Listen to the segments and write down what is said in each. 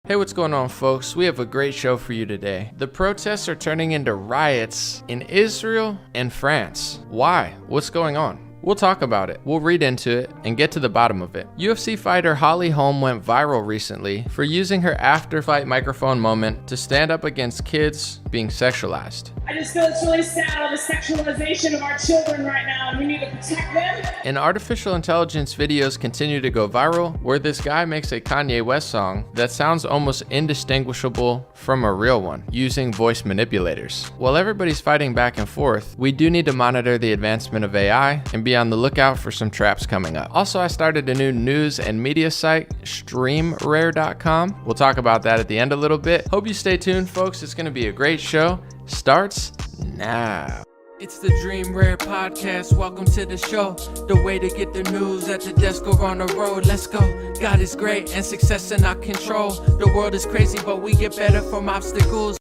Hey, what's going on, folks? We have a great show for you today. The protests are turning into riots in Israel and France. Why? What's going on? We'll talk about it. We'll read into it and get to the bottom of it. UFC fighter Holly Holm went viral recently for using her after-fight microphone moment to stand up against kids being sexualized. I just feel it's really sad all the sexualization of our children right now, and we need to protect them. And artificial intelligence videos continue to go viral, where this guy makes a Kanye West song that sounds almost indistinguishable from a real one, using voice manipulators. While everybody's fighting back and forth, we do need to monitor the advancement of AI and be on the lookout for some traps coming up. Also, I started a new news and media site, streamrare.com. We'll talk about that at the end a little bit. Hope you stay tuned, folks. It's going to be a great show. Starts now. It's the Dream Rare Podcast. Welcome to the show. The way to get the news at the desk or on the road. Let's go. God is great and success in our control. The world is crazy, but we get better from obstacles.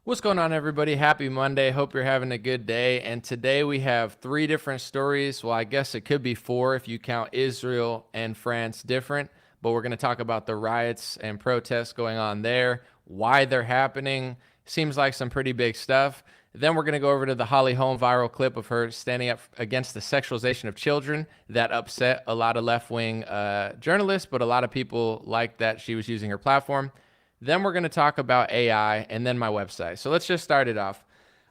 What's going on, everybody? Happy Monday. Hope you're having a good day. And today we have three different stories. Well, I guess it could be four if you count Israel and France different. But we're going to talk about the riots and protests going on there, why they're happening. Seems like some pretty big stuff. Then we're going to go over to the Holly Holm viral clip of her standing up against the sexualization of children that upset a lot of left-wing journalists, but a lot of people liked that she was using her platform. Then we're going to talk about AI and then my website. So let's just start it off.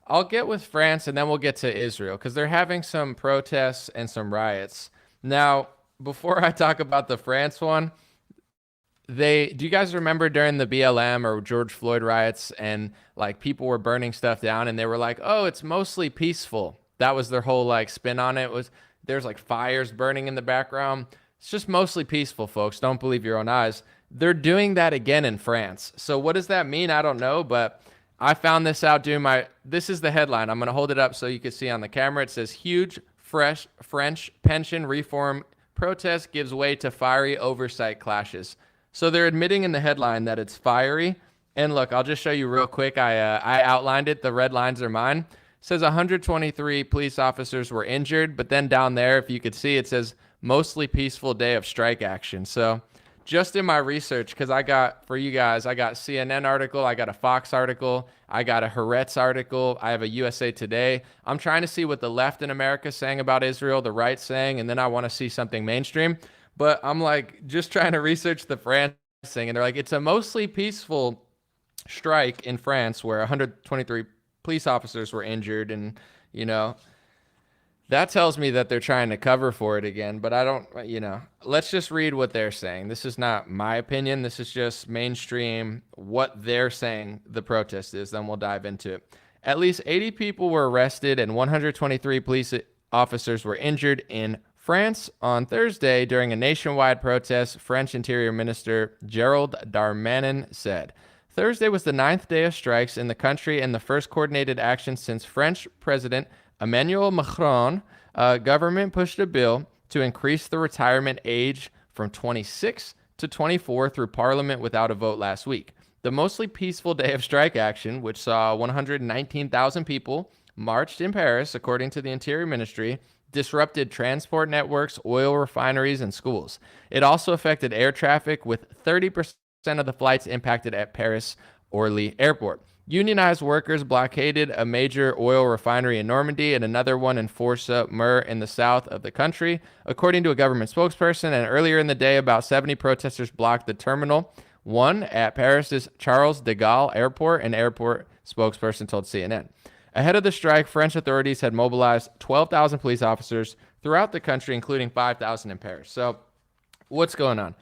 I'll get with France and then we'll get to Israel because they're having some protests and some riots. Now, before I talk about the France one, do you guys remember during the BLM or George Floyd riots and like people were burning stuff down and they were like, oh, it's mostly peaceful. That was their whole like spin on it, was there's like fires burning in the background. It's just mostly peaceful, folks. Don't believe your own eyes. They're doing that again in France. So what does that mean? I don't know, but I found this out this is the headline. I'm going to hold it up so you can see on the camera. It says huge fresh French pension reform protest gives way to fiery oversight clashes. So they're admitting in the headline that it's fiery. And look, I'll just show you real quick. I outlined it. The red lines are mine. It says 123 police officers were injured. But then down there, if you could see, it says mostly peaceful day of strike action. So just in my research, because I got CNN article, I got a Fox article, I got a Haaretz article, I have a USA Today. I'm trying to see what the left in America is saying about Israel, the right saying, and then I want to see something mainstream. But I'm like just trying to research the France thing, and they're like, it's a mostly peaceful strike in France where 123 police officers were injured, and that tells me that they're trying to cover for it again. But I don't, let's just read what they're saying. This is not my opinion. This is just mainstream, what they're saying the protest is. Then we'll dive into it. At least 80 people were arrested and 123 police officers were injured in France on Thursday during a nationwide protest, French Interior Minister Gerald Darmanin said. Thursday was the 9th day of strikes in the country and the first coordinated action since French President Emmanuel Macron government pushed a bill to increase the retirement age from 26 to 24 through Parliament without a vote last week. The mostly peaceful day of strike action, which saw 119,000 people marched in Paris, according to the Interior Ministry, disrupted transport networks, oil refineries, and schools. It also affected air traffic, with 30% of the flights impacted at Paris Orly Airport. Unionized workers blockaded a major oil refinery in Normandy and another one in Force-Mer in the south of the country, according to a government spokesperson. And earlier in the day, about 70 protesters blocked the Terminal 1 at Paris's Charles de Gaulle Airport, an airport spokesperson told CNN. Ahead of the strike, French authorities had mobilized 12,000 police officers throughout the country, including 5,000 in Paris. So what's going on?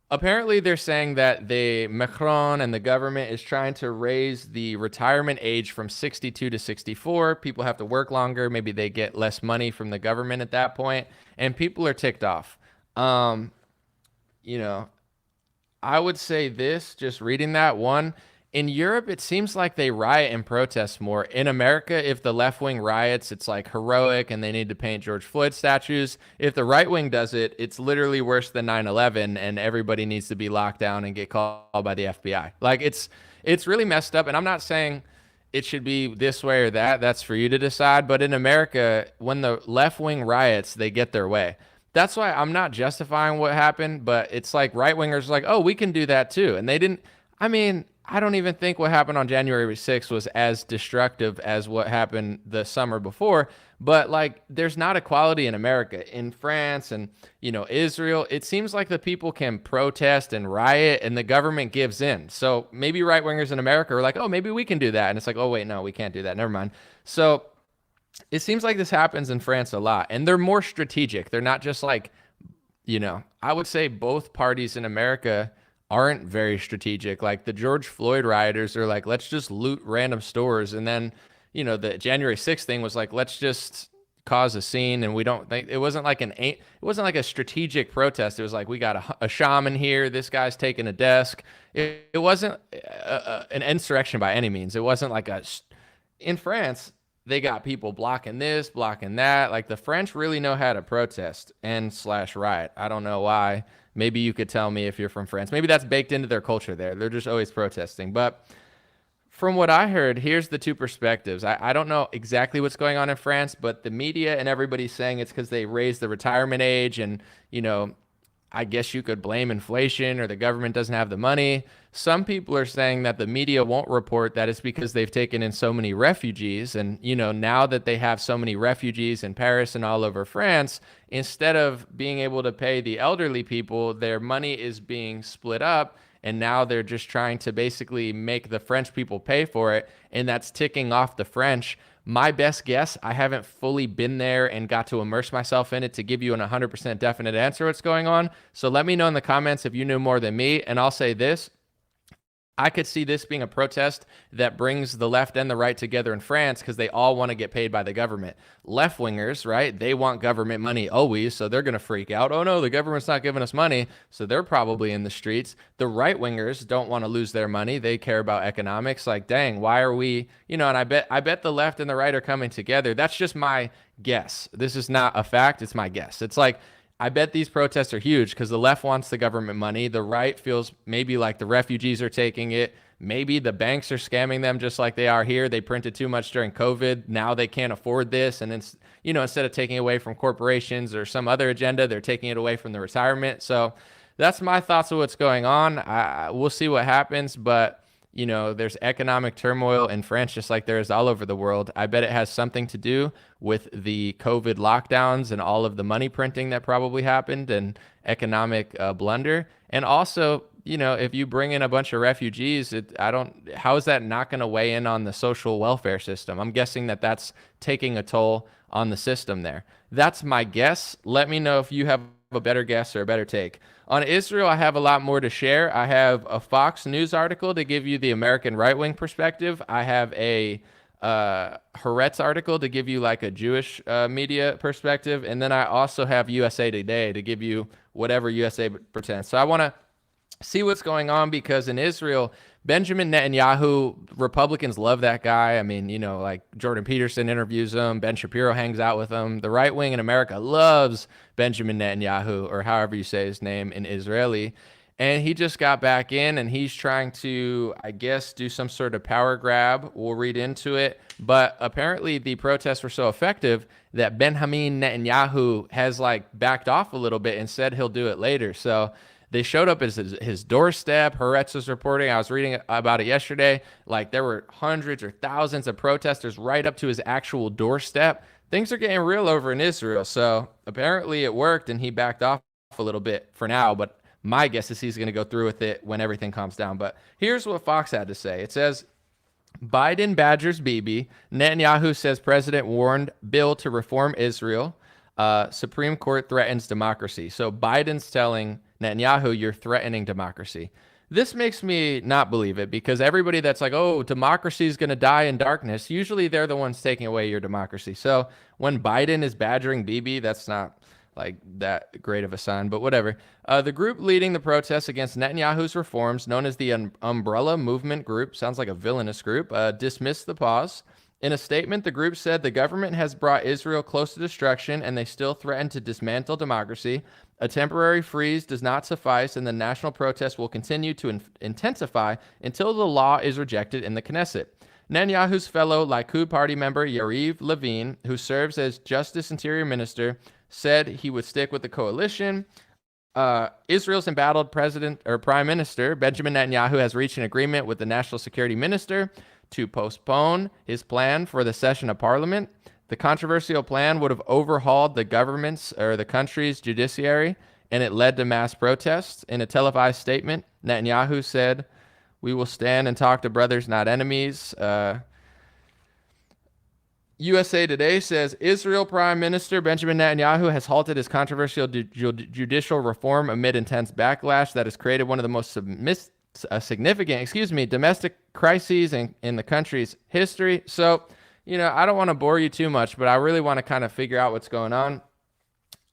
Apparently, they're saying that Macron and the government is trying to raise the retirement age from 62 to 64. People have to work longer. Maybe they get less money from the government at that point. And people are ticked off. I would say this, just reading that one, in Europe, it seems like they riot and protest more. In America, if the left wing riots, it's like heroic and they need to paint George Floyd statues. If the right wing does it, it's literally worse than 9/11 and everybody needs to be locked down and get called by the FBI. Like it's really messed up. And I'm not saying it should be this way or that. That's for you to decide. But in America, when the left wing riots, they get their way. That's why I'm not justifying what happened, but it's like right wingers like, oh, we can do that too. And they didn't. I mean, I don't even think what happened on January 6th was as destructive as what happened the summer before. But like, there's not equality in America. In France and, Israel, it seems like the people can protest and riot and the government gives in. So maybe right wingers in America are like, oh, maybe we can do that. And it's like, oh, wait, no, we can't do that. Never mind. So it seems like this happens in France a lot. And they're more strategic. They're not just like, I would say both parties in America aren't very strategic. Like the George Floyd rioters are like, let's just loot random stores. And then, the January 6th thing was like, let's just cause a scene. And we don't think it wasn't like it wasn't like a strategic protest. It was like, we got a shaman here. This guy's taking a desk. It wasn't an insurrection by any means. It wasn't like in France, they got people blocking this, blocking that. Like the French really know how to protest and slash riot. I don't know why. Maybe you could tell me if you're from France. Maybe that's baked into their culture there. They're just always protesting. But from what I heard, here's the two perspectives. I don't know exactly what's going on in France, but the media and everybody's saying it's because they raised the retirement age and, I guess you could blame inflation or the government doesn't have the money. Some people are saying that the media won't report that it's because they've taken in so many refugees. And, now that they have so many refugees in Paris and all over France, instead of being able to pay the elderly people, their money is being split up. And now they're just trying to basically make the French people pay for it. And that's ticking off the French. My best guess, I haven't fully been there and got to immerse myself in it to give you an 100% definite answer what's going on. So let me know in the comments if you knew more than me. And I'll say this. I could see this being a protest that brings the left and the right together in France because they all want to get paid by the government. Left wingers, right? They want government money always, so they're going to freak out. Oh no, the government's not giving us money, so they're probably in the streets. The right wingers don't want to lose their money. They care about economics. Like, dang, why are we, and I bet the left and the right are coming together. That's just my guess. This is not a fact. It's my guess. It's like, I bet these protests are huge because the left wants the government money. The right feels maybe like the refugees are taking it. Maybe the banks are scamming them just like they are here. They printed too much during COVID. Now they can't afford this. And then, instead of taking away from corporations or some other agenda, they're taking it away from the retirement. So that's my thoughts of what's going on. We'll see what happens. But there's economic turmoil in France just like there is all over the world. I bet it has something to do with the COVID lockdowns and all of the money printing that probably happened and economic blunder. And also, if you bring in a bunch of refugees, how is that not going to weigh in on the social welfare system? I'm guessing that that's taking a toll on the system there. That's my guess. Let me know if you have a better guess or a better take. On Israel, I have a lot more to share. I have a Fox News article to give you the American right-wing perspective. I have a Haaretz article to give you like a Jewish media perspective. And then I also have USA Today to give you whatever USA pretends. So I want to see what's going on because in Israel, Benjamin Netanyahu, Republicans love that guy. I mean, like Jordan Peterson interviews him. Ben Shapiro hangs out with him. The right wing in America loves Benjamin Netanyahu, or however you say his name in Israeli. And he just got back in and he's trying to, I guess, do some sort of power grab. We'll read into it. But apparently the protests were so effective that Benjamin Netanyahu has like backed off a little bit and said he'll do it later. So they showed up at his doorstep. Haaretz was reporting. I was reading about it yesterday. Like there were hundreds or thousands of protesters right up to his actual doorstep. Things are getting real over in Israel. So apparently it worked and he backed off a little bit for now. But my guess is he's going to go through with it when everything calms down. But here's what Fox had to say. It says, Biden badgers Bibi. Netanyahu says president warned bill to reform Israel. Supreme Court threatens democracy. So Biden's telling Netanyahu, you're threatening democracy. This makes me not believe it because everybody that's like, oh, democracy is going to die in darkness, usually they're the ones taking away your democracy. So when Biden is badgering Bibi, that's not like that great of a sign, but whatever. The group leading the protests against Netanyahu's reforms, known as the Umbrella Movement Group, sounds like a villainous group, dismissed the pause. In a statement, the group said the government has brought Israel close to destruction and they still threaten to dismantle democracy. A temporary freeze does not suffice and the national protest will continue to intensify until the law is rejected in the Knesset. Netanyahu's fellow Likud party member Yariv Levin, who serves as Justice Interior Minister, said he would stick with the coalition. Israel's embattled president or prime minister Benjamin Netanyahu has reached an agreement with the national security minister to postpone his plan for the session of parliament. The controversial plan would have overhauled the government's or the country's judiciary, and it led to mass protests. In a televised statement, Netanyahu said, "We will stand and talk to brothers, not enemies." USA Today says Israel Prime Minister Benjamin Netanyahu has halted his controversial judicial reform amid intense backlash that has created one of the most significant, domestic crises in the country's history. So, I don't want to bore you too much, but I really want to kind of figure out what's going on.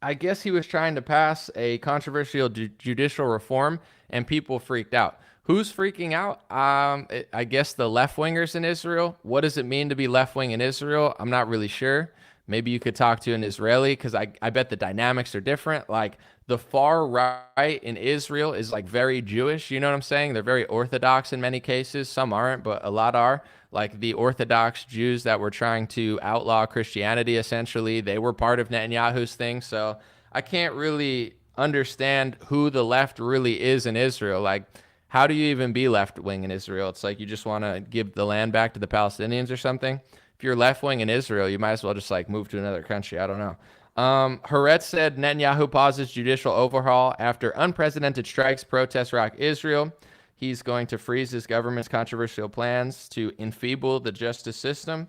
I guess he was trying to pass a controversial judicial reform, and people freaked out. Who's freaking out? I guess the left-wingers in Israel. What does it mean to be left-wing in Israel? I'm not really sure. Maybe you could talk to an Israeli, because I bet the dynamics are different. Like, the far right in Israel is like very Jewish. You know what I'm saying? They're very Orthodox in many cases. Some aren't, but a lot are. Like the Orthodox Jews that were trying to outlaw Christianity, essentially, they were part of Netanyahu's thing. So I can't really understand who the left really is in Israel. Like, how do you even be left-wing in Israel? It's like you just want to give the land back to the Palestinians or something. If you're left-wing in Israel, you might as well just like move to another country. I don't know. Haaretz said Netanyahu pauses judicial overhaul after unprecedented strikes, protests rock Israel. He's going to freeze his government's controversial plans to enfeeble the justice system.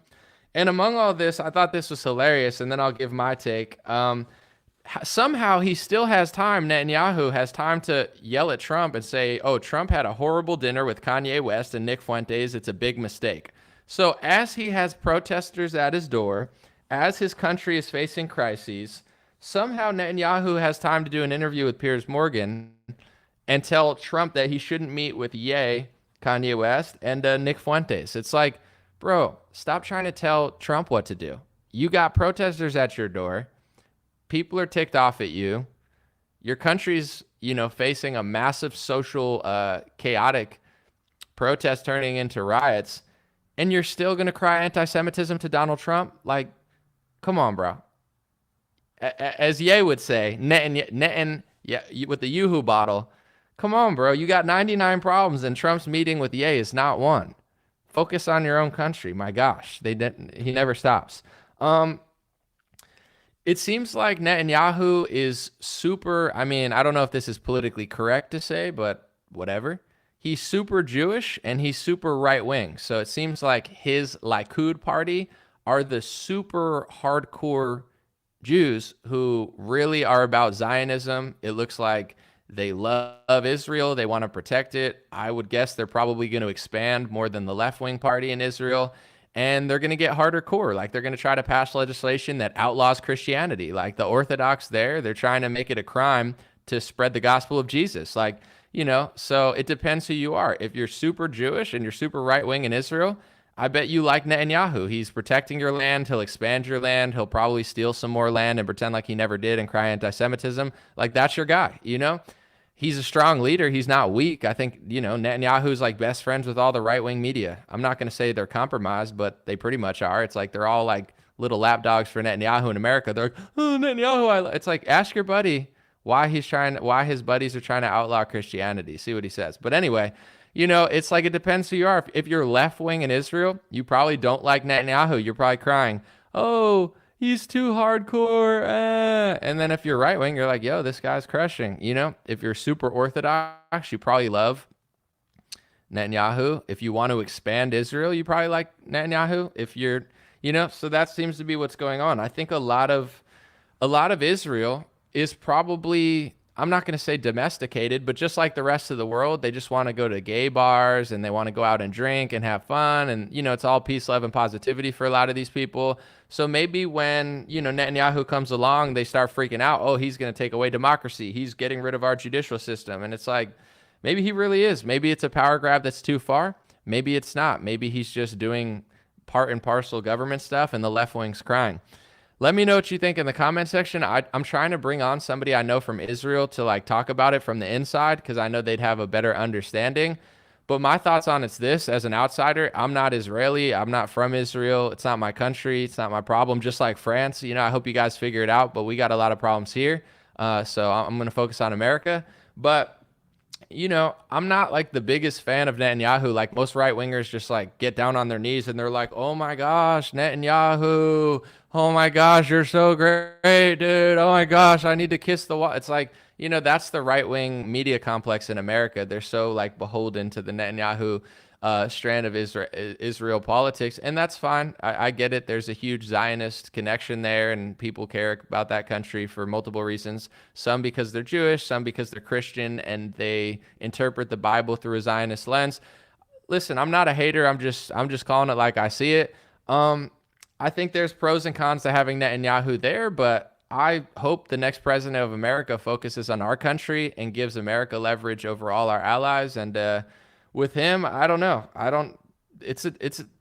And among all this, I thought this was hilarious, and then I'll give my take. Somehow he still has time, Netanyahu has time to yell at Trump and say, oh, Trump had a horrible dinner with Kanye West and Nick Fuentes. It's a big mistake. So as he has protesters at his door, as his country is facing crises, somehow Netanyahu has time to do an interview with Piers Morgan and tell Trump that he shouldn't meet with Kanye West, and Nick Fuentes. It's like, bro, stop trying to tell Trump what to do. You got protesters at your door. People are ticked off at you. Your country's, facing a massive social, chaotic protest turning into riots, and you're still going to cry anti-Semitism to Donald Trump? Like, come on, bro. As Ye would say, with the Yoo-hoo bottle, come on, bro. You got 99 problems, and Trump's meeting with Ye is not one. Focus on your own country. My gosh, he never stops. It seems like Netanyahu is super, I don't know if this is politically correct to say, but whatever. He's super Jewish and he's super right-wing. So it seems like his Likud party are the super hardcore Jews who really are about Zionism. It looks like they love Israel. They want to protect it. I would guess they're probably going to expand more than the left-wing party in Israel. And they're going to get harder core. Like, they're going to try to pass legislation that outlaws Christianity. Like the Orthodox they're trying to make it a crime to spread the gospel of Jesus. Like, so it depends who you are. If you're super Jewish and you're super right-wing in Israel, I bet you like Netanyahu. He's protecting your land. He'll expand your land. He'll probably steal some more land and pretend like he never did and cry anti-Semitism. Like, that's your guy, He's a strong leader. He's not weak. I think, Netanyahu's like best friends with all the right-wing media. I'm not going to say they're compromised, but they pretty much are. It's like they're all like little lapdogs for Netanyahu in America. They're like, oh, Netanyahu. It's like, ask your buddy why his buddies are trying to outlaw Christianity. See what he says. But anyway, it's like it depends who you are. If you're left-wing in Israel, you probably don't like Netanyahu. You're probably crying, oh, he's too hardcore. And then if you're right wing, you're like, yo, this guy's crushing. If you're super Orthodox, you probably love Netanyahu. If you want to expand Israel, you probably like Netanyahu. If you're, so that seems to be what's going on. I think a lot of Israel is probably, I'm not going to say domesticated, but just like the rest of the world, they just want to go to gay bars and they want to go out and drink and have fun. And, it's all peace, love, and positivity for a lot of these people. So maybe when, Netanyahu comes along, they start freaking out. Oh, he's going to take away democracy. He's getting rid of our judicial system. And it's like, maybe he really is. Maybe it's a power grab that's too far. Maybe it's not. Maybe he's just doing part and parcel government stuff and the left wing's crying. Let me know what you think in the comment section. I'm trying to bring on somebody I know from Israel to like talk about it from the inside, because I know they'd have a better understanding. But my thoughts on it's this: as an outsider, I'm not Israeli. I'm not from Israel. It's not my country. It's not my problem. Just like France, I hope you guys figure it out, but we got a lot of problems here. So I'm going to focus on America. But I'm not like the biggest fan of Netanyahu. Like most right wingers just like get down on their knees and they're like, oh my gosh, Netanyahu. Oh my gosh, you're so great, dude. Oh my gosh, I need to kiss the wall. It's like, that's the right wing media complex in America. They're so like beholden to the Netanyahu strand of Israel politics, and that's fine. I get it. There's a huge Zionist connection there, and people care about that country for multiple reasons. Some because they're Jewish, some because they're Christian, and they interpret the Bible through a Zionist lens. Listen, I'm not a hater. I'm just calling it like I see it. I think there's pros and cons to having Netanyahu there, but I hope the next president of America focuses on our country and gives America leverage over all our allies. And with him, I don't know. I don't. It's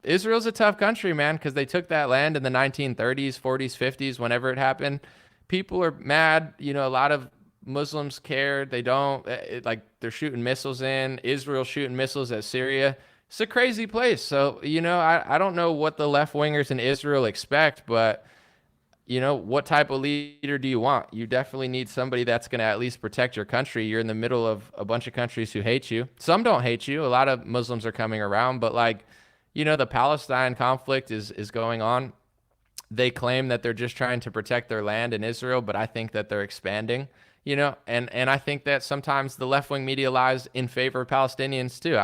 Israel's a tough country, man, because they took that land in the 1930s, 40s, 50s, whenever it happened. People are mad. A lot of Muslims care. They don't like they're shooting missiles in Israel, shooting missiles at Syria. It's a crazy place. So, I don't know what the left wingers in Israel expect, but what type of leader do you want? You definitely need somebody that's going to at least protect your country. You're in the middle of a bunch of countries who hate you. Some don't hate you. A lot of Muslims are coming around, but like, the Palestine conflict is going on. They claim that they're just trying to protect their land in Israel, but I think that they're expanding, and I think that sometimes the left-wing media lies in favor of Palestinians too.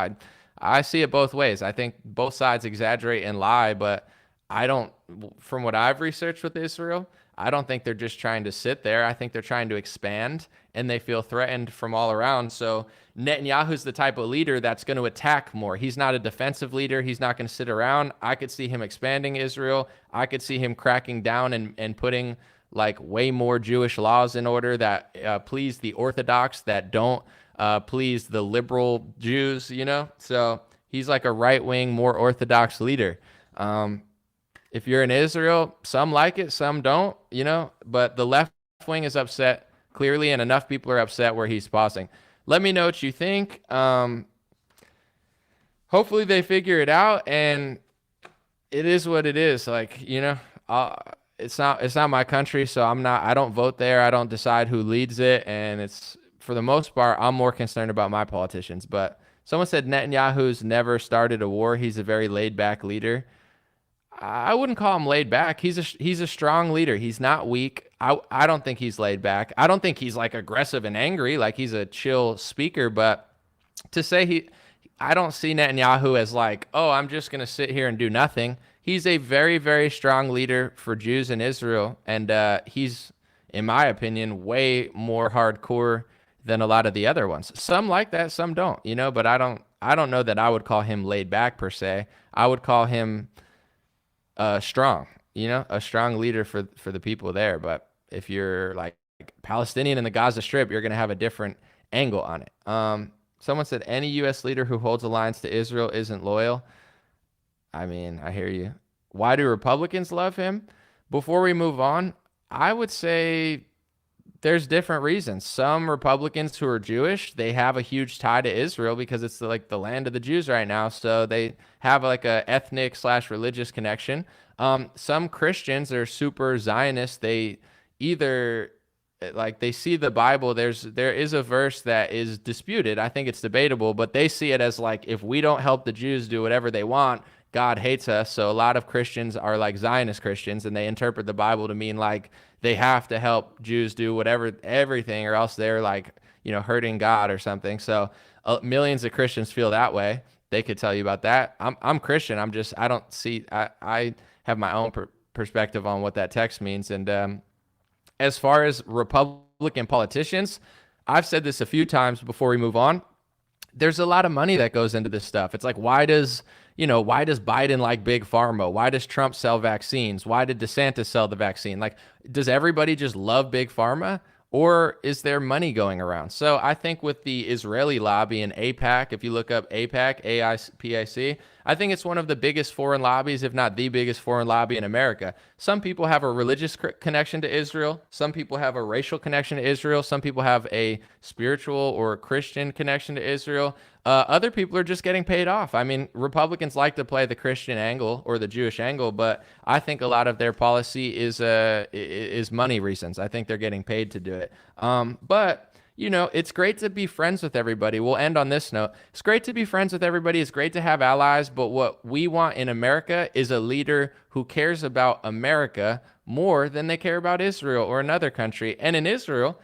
I see it both ways. I think both sides exaggerate and lie, but I don't, from what I've researched with Israel, I don't think they're just trying to sit there. I think they're trying to expand, and they feel threatened from all around. So Netanyahu's the type of leader that's going to attack more. He's not a defensive leader. He's not going to sit around. I could see him expanding Israel. I could see him cracking down and putting like way more Jewish laws in order that please the Orthodox, that don't please the liberal Jews, So he's like a right-wing, more Orthodox leader. If you're in Israel, some like it, some don't, but the left wing is upset clearly, and enough people are upset where he's pausing. Let me know what you think. Hopefully they figure it out, and it is what it is. Like, it's not my country, so I don't vote there. I don't decide who leads it. And it's, for the most part, I'm more concerned about my politicians. But someone said Netanyahu's never started a war. He's a very laid back leader. I wouldn't call him laid back. He's a strong leader. He's not weak. I don't think he's laid back. I don't think he's like aggressive and angry. Like he's a chill speaker, but to say I don't see Netanyahu as like, oh, I'm just going to sit here and do nothing. He's a very, very strong leader for Jews in Israel. And he's, in my opinion, way more hardcore than a lot of the other ones. Some like that, some don't, but I don't know that I would call him laid back per se. I would call him strong, a strong leader for the people there. But if you're like Palestinian in the Gaza Strip, you're going to have a different angle on it. Someone said any U.S. leader who holds alliance to Israel isn't loyal. I mean, I hear you. Why do Republicans love him? Before we move on, I would say there's different reasons. Some Republicans who are Jewish, they have a huge tie to Israel because it's like the land of the Jews right now. So they have like a ethnic/religious connection. Some Christians are super Zionist. They either like they see the Bible. There is a verse that is disputed. I think it's debatable, but they see it as like, if we don't help the Jews do whatever they want, God hates us. So a lot of Christians are like Zionist Christians, and they interpret the Bible to mean like they have to help Jews do everything, or else they're like, hurting God or something. So millions of Christians feel that way. They could tell you about that. I'm Christian. I don't see, I have my own perspective on what that text means. And as far as Republican politicians, I've said this a few times before we move on. There's a lot of money that goes into this stuff. It's like, why does Biden like big pharma? Why does Trump sell vaccines? Why did DeSantis sell the vaccine? Like, does everybody just love big pharma, or is there money going around? So I think with the Israeli lobby and AIPAC, if you look up AIPAC, AIPAC, I think it's one of the biggest foreign lobbies, if not the biggest foreign lobby in America. Some people have a religious connection to Israel. Some people have a racial connection to Israel. Some people have a spiritual or Christian connection to Israel. Other people are just getting paid off. I mean, Republicans like to play the Christian angle or the Jewish angle, but I think a lot of their policy is money reasons. I think they're getting paid to do it. But you know, it's great to be friends with everybody. We'll end on this note. It's great to be friends with everybody. It's great to have allies. But what we want in America is a leader who cares about America more than they care about Israel or another country. And in Israel,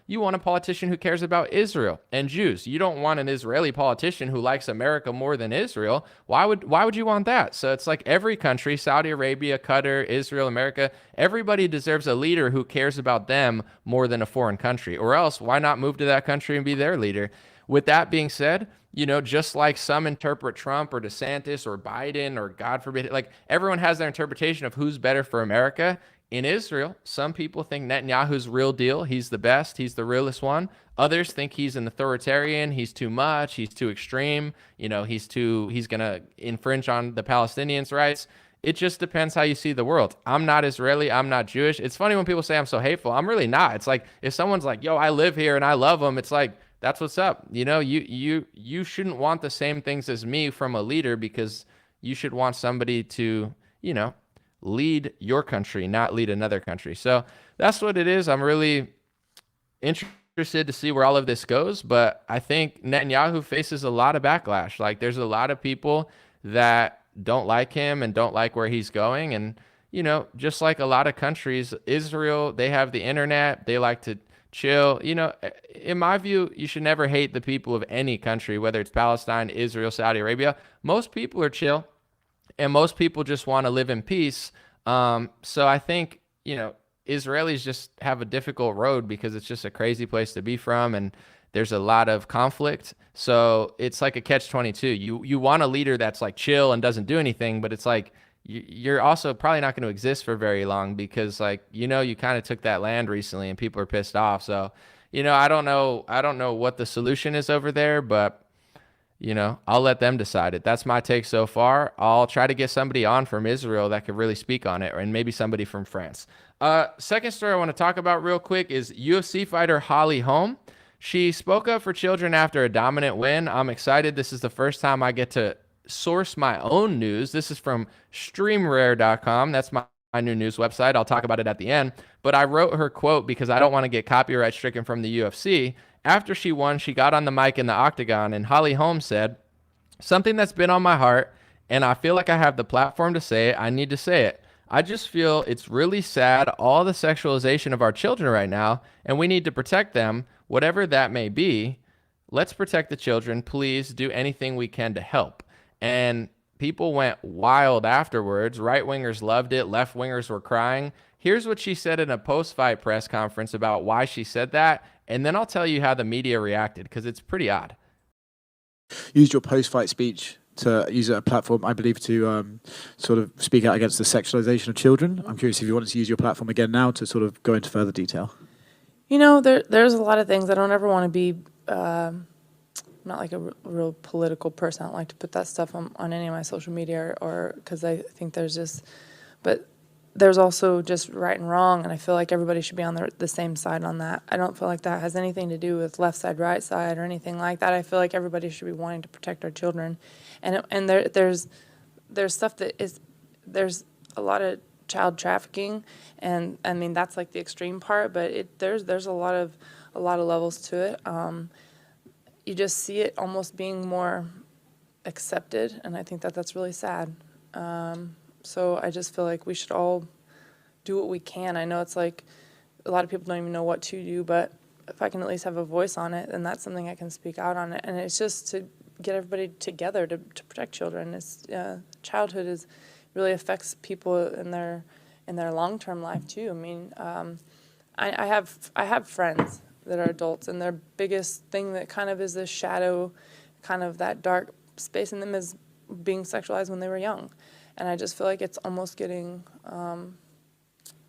you want a politician who cares about Israel and Jews. You don't want an Israeli politician who likes America more than Israel. Why would you want that? So it's like every country, Saudi Arabia, Qatar, Israel, America, everybody deserves a leader who cares about them more than a foreign country. Or else, why not move to that country and be their leader? With that being said, you know, just like some interpret Trump or DeSantis or Biden or God forbid, like everyone has their interpretation of who's better for America. In Israel, some people think Netanyahu's real deal. He's the best. He's the realest one. Others think he's an authoritarian. He's too much. He's too extreme. You know, he's going to infringe on the Palestinians' rights. It just depends how you see the world. I'm not Israeli. I'm not Jewish. It's funny when people say I'm so hateful. I'm really not. It's like if someone's like, yo, I live here and I love them. It's like, that's what's up. You know, you shouldn't want the same things as me from a leader because you should want somebody to, you know, lead your country, not lead another country. So that's what it is. I'm really interested to see where all of this goes, but I think Netanyahu faces a lot of backlash. Like there's a lot of people that don't like him and don't like where he's going. And, you know, just like a lot of countries, Israel, they have the internet. They like to chill. You know, in my view, you should never hate the people of any country, whether it's Palestine, Israel, Saudi Arabia. Most people are chill. And most people just want to live in peace. So I think, you know, Israelis just have a difficult road because it's just a crazy place to be from. And there's a lot of conflict. So it's like a catch-22. You want a leader that's like chill and doesn't do anything, but it's like you're also probably not going to exist for very long because like, you know, you kind of took that land recently and people are pissed off. So, you know, I don't know what the solution is over there, but you know, I'll let them decide it. That's my take so far. I'll try to get somebody on from Israel that could really speak on it, and maybe somebody from France. Second story I want to talk about real quick is UFC fighter Holly Holm. She spoke up for children after a dominant win. I'm excited. This is the first time I get to source my own news. This is from streamrare.com. That's my new news website. I'll talk about it at the end. But I wrote her quote because I don't want to get copyright stricken from the UFC. After she won, she got on the mic in the octagon, and Holly Holm said, "Something that's been on my heart, and I feel like I have the platform to say it. I need to say it. I just feel it's really sad, all the sexualization of our children right now, and we need to protect them, whatever that may be. Let's protect the children. Please do anything we can to help." And people went wild afterwards. Right-wingers loved it. Left-wingers were crying. Here's what she said in a post-fight press conference about why she said that, and then I'll tell you how the media reacted, because it's pretty odd. Used your post-fight speech to use a platform, I believe, to sort of speak out against the sexualization of children. I'm curious if you wanted to use your platform again now to sort of go into further detail. You know, there's a lot of things. I don't ever want to be, I'm not like a real political person. I don't like to put that stuff on any of my social media or because I think there's just, but there's also just right and wrong, and I feel like everybody should be on the same side on that. I don't feel like that has anything to do with left side, right side, or anything like that. I feel like everybody should be wanting to protect our children, and there's stuff that is, there's a lot of child trafficking, and I mean that's like the extreme part, but there's a lot of levels to it. You just see it almost being more accepted, and I think that's really sad. So I just feel like we should all do what we can. I know it's like a lot of people don't even know what to do, but if I can at least have a voice on it, then that's something I can speak out on it. And it's just to get everybody together to protect children. It's childhood really affects people in their long-term life too. I mean, I have friends that are adults, and their biggest thing that kind of is this shadow, kind of that dark space in them is being sexualized when they were young. And I just feel like it's almost getting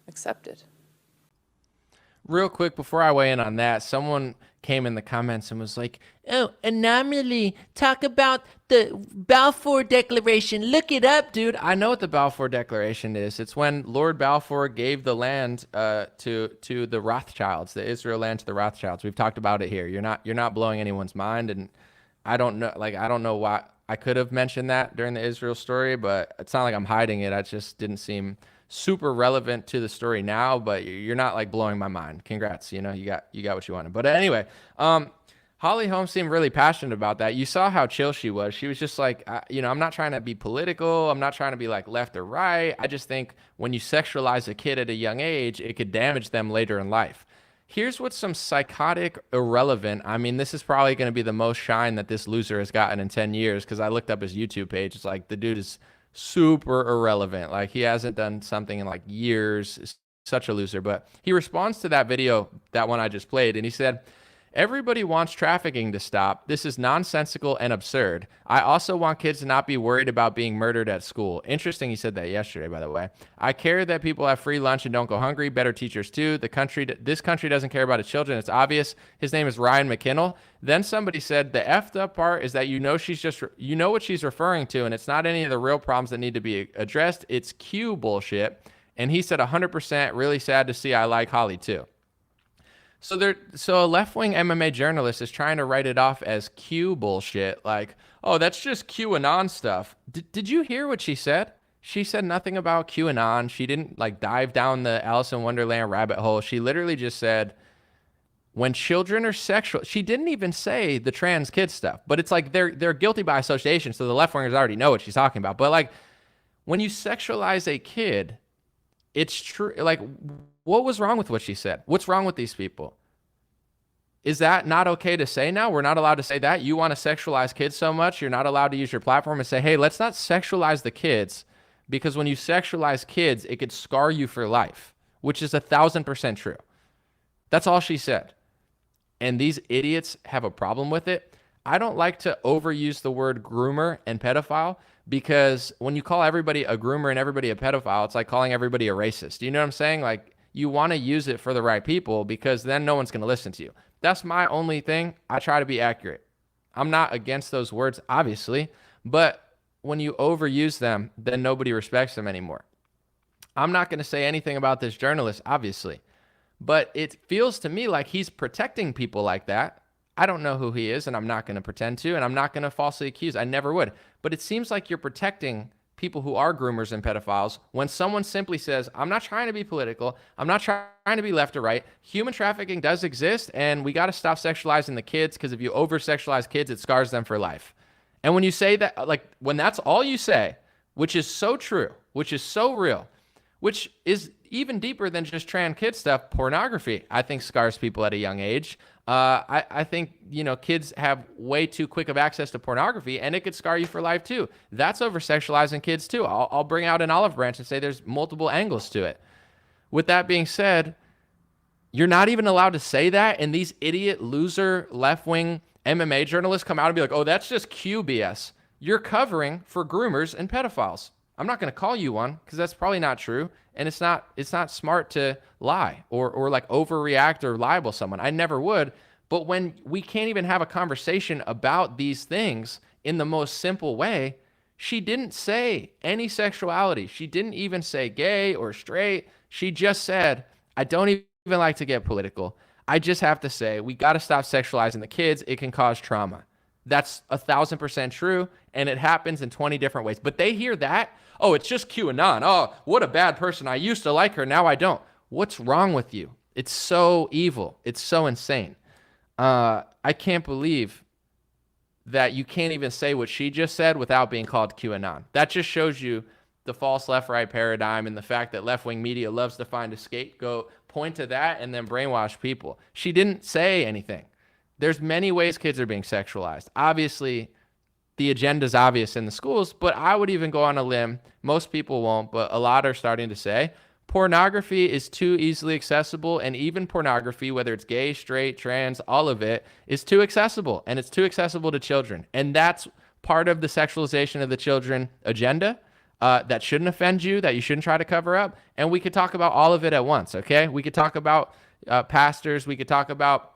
accepted. Real quick before I weigh in on that, someone came in the comments and was like, "Oh, anomaly, talk about the Balfour Declaration. Look it up, dude." I know what the Balfour Declaration is. It's when Lord Balfour gave the land to the Rothschilds, the Israel land to the Rothschilds. We've talked about it here. You're not blowing anyone's mind, and I don't know why I could have mentioned that during the Israel story, but it's not like I'm hiding it. I just didn't seem super relevant to the story now, but you're not like blowing my mind. Congrats. You know, you got what you wanted. But anyway, Holly Holmes seemed really passionate about that. You saw how chill she was. She was just like, I'm not trying to be political. I'm not trying to be like left or right. I just think when you sexualize a kid at a young age, it could damage them later in life. Here's what's some psychotic irrelevant. I mean, this is probably going to be the most shine that this loser has gotten in 10 years because I looked up his YouTube page. It's like the dude is super irrelevant. Like he hasn't done something in like years. Such a loser. But he responds to that video, that one I just played, and he said, "Everybody wants trafficking to stop. This is nonsensical and absurd. I also want kids to not be worried about being murdered at school." Interesting he said that yesterday, by the way. "I care that people have free lunch and don't go hungry. Better teachers too. This country doesn't care about its children. It's obvious." His name is Ryan McKinnell. Then somebody said, "The effed up part is that you know what she's referring to, and it's not any of the real problems that need to be addressed. It's Q bullshit." And he said 100% really sad to see. I like Holly too. So a left-wing MMA journalist is trying to write it off as Q bullshit, like, oh, that's just QAnon stuff. Did you hear what she said? She said nothing about QAnon. She didn't like dive down the Alice in Wonderland rabbit hole. She literally just said, when children are sexual, she didn't even say the trans kid stuff, but it's like they're guilty by association, so the left-wingers already know what she's talking about. But like, when you sexualize a kid, it's true. Like, what was wrong with what she said? What's wrong with these people? Is that not okay to say now? We're not allowed to say that. You want to sexualize kids so much, you're not allowed to use your platform and say, hey, let's not sexualize the kids, because when you sexualize kids, it could scar you for life, which is 1,000% true. That's all she said. And these idiots have a problem with it. I don't like to overuse the word groomer and pedophile, because when you call everybody a groomer and everybody a pedophile, it's like calling everybody a racist. You know what I'm saying? Like, you want to use it for the right people, because then no one's going to listen to you. That's my only thing. I try to be accurate. I'm not against those words, obviously, but when you overuse them, then nobody respects them anymore. I'm not going to say anything about this journalist, obviously, but it feels to me like he's protecting people like that. I don't know who he is, and I'm not going to pretend to, and I'm not going to falsely accuse. I never would. But it seems like you're protecting people who are groomers and pedophiles when someone simply says, I'm not trying to be political. I'm not trying to be left or right. Human trafficking does exist, and we got to stop sexualizing the kids, because if you over-sexualize kids, it scars them for life. And when you say that, like, when that's all you say, which is so true, which is so real, which is even deeper than just trans kid stuff, pornography, I think, scars people at a young age. I think, kids have way too quick of access to pornography, and it could scar you for life too. That's over-sexualizing kids too. I'll bring out an olive branch and say there's multiple angles to it. With that being said, you're not even allowed to say that, and these idiot, loser, left-wing MMA journalists come out and be like, oh, that's just QBS. You're covering for groomers and pedophiles. I'm not going to call you one, because that's probably not true, and it's not smart to lie or like overreact or libel someone. I never would. But when we can't even have a conversation about these things in the most simple way, she didn't say any sexuality. She didn't even say gay or straight. She just said, I don't even like to get political. I just have to say, we got to stop sexualizing the kids. It can cause trauma. That's 1,000% true, and it happens in 20 different ways. But they hear that, oh, it's just QAnon. Oh, what a bad person. I used to like her, now I don't. What's wrong with you? It's so evil. It's so insane. I can't believe that you can't even say what she just said without being called QAnon. That just shows you the false left-right paradigm and the fact that left-wing media loves to find a scapegoat, point to that, and then brainwash people. She didn't say anything. There's many ways kids are being sexualized. Obviously, the agenda's obvious in the schools, but I would even go on a limb. Most people won't, but a lot are starting to say pornography is too easily accessible, and even pornography, whether it's gay, straight, trans, all of it, is too accessible, and it's too accessible to children. And that's part of the sexualization of the children agenda that shouldn't offend you, that you shouldn't try to cover up. And we could talk about all of it at once, okay? We could talk about pastors. We could talk about,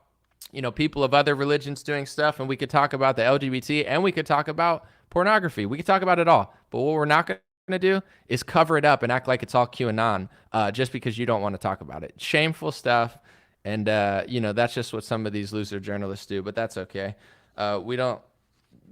people of other religions doing stuff, and we could talk about the LGBT, and we could talk about pornography. We could talk about it all. But what we're not going to do is cover it up and act like it's all QAnon just because you don't want to talk about it. Shameful stuff. And, that's just what some of these loser journalists do, but that's okay. We don't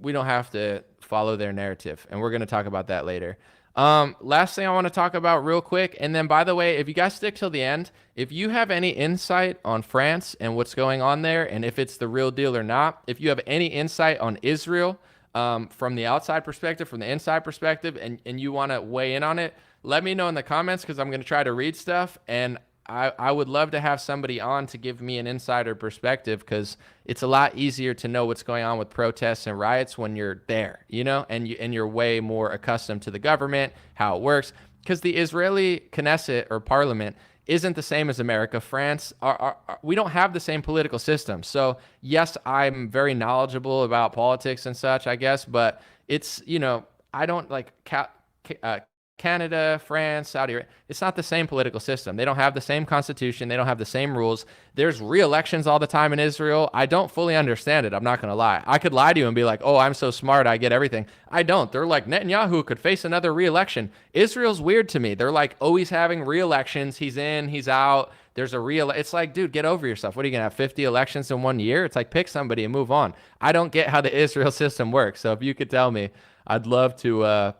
have to follow their narrative, and we're going to talk about that later. Last thing I want to talk about real quick, and then, by the way, if you guys stick till the end, if you have any insight on France and what's going on there, and if it's the real deal or not, if you have any insight on Israel from the outside perspective, from the inside perspective, and you want to weigh in on it, let me know in the comments, because I'm going to try to read stuff, and I would love to have somebody on to give me an insider perspective, because it's a lot easier to know what's going on with protests and riots when you're there, and you're way more accustomed to the government, how it works, because the Israeli Knesset or parliament isn't the same as America. France, we don't have the same political system. So yes, I'm very knowledgeable about politics and such, I guess, but it's, I don't like Canada, France, Saudi Arabia. It's not the same political system. They don't have the same constitution. They don't have the same rules. There's re-elections all the time in Israel. I don't fully understand it. I'm not going to lie. I could lie to you and be like, oh, I'm so smart, I get everything. I don't. They're like, Netanyahu could face another re-election. Israel's weird to me. They're like always having re-elections. He's in, he's out. There's a it's like, dude, get over yourself. What are you going to have, 50 elections in 1 year? It's like, pick somebody and move on. I don't get how the Israel system works. So if you could tell me, I'd love to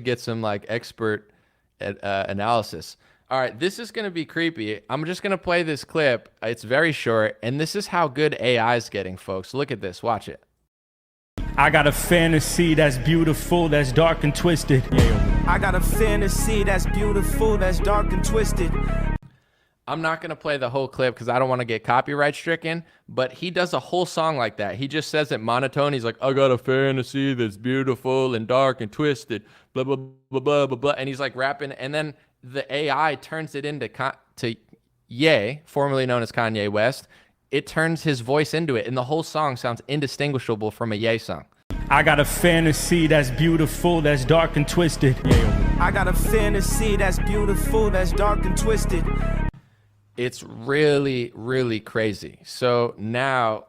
get some like expert analysis. All right, this is going to be creepy. I'm just going to play this clip. It's very short, and this is how good AI is getting, folks. Look at this. Watch it. I got a fantasy that's beautiful, that's dark and twisted. I got a fantasy that's beautiful, that's dark and twisted. I'm not going to play the whole clip because I don't want to get copyright stricken, but he does a whole song like that. He just says it monotone. He's like, I got a fantasy that's beautiful and dark and twisted, blah, blah, blah, blah, blah, blah. And he's like rapping. And then the AI turns it into Ye, formerly known as Kanye West. It turns his voice into it. And the whole song sounds indistinguishable from a Ye song. I got a fantasy that's beautiful, that's dark and twisted. I got a fantasy that's beautiful, that's dark and twisted. It's really, really crazy. So now,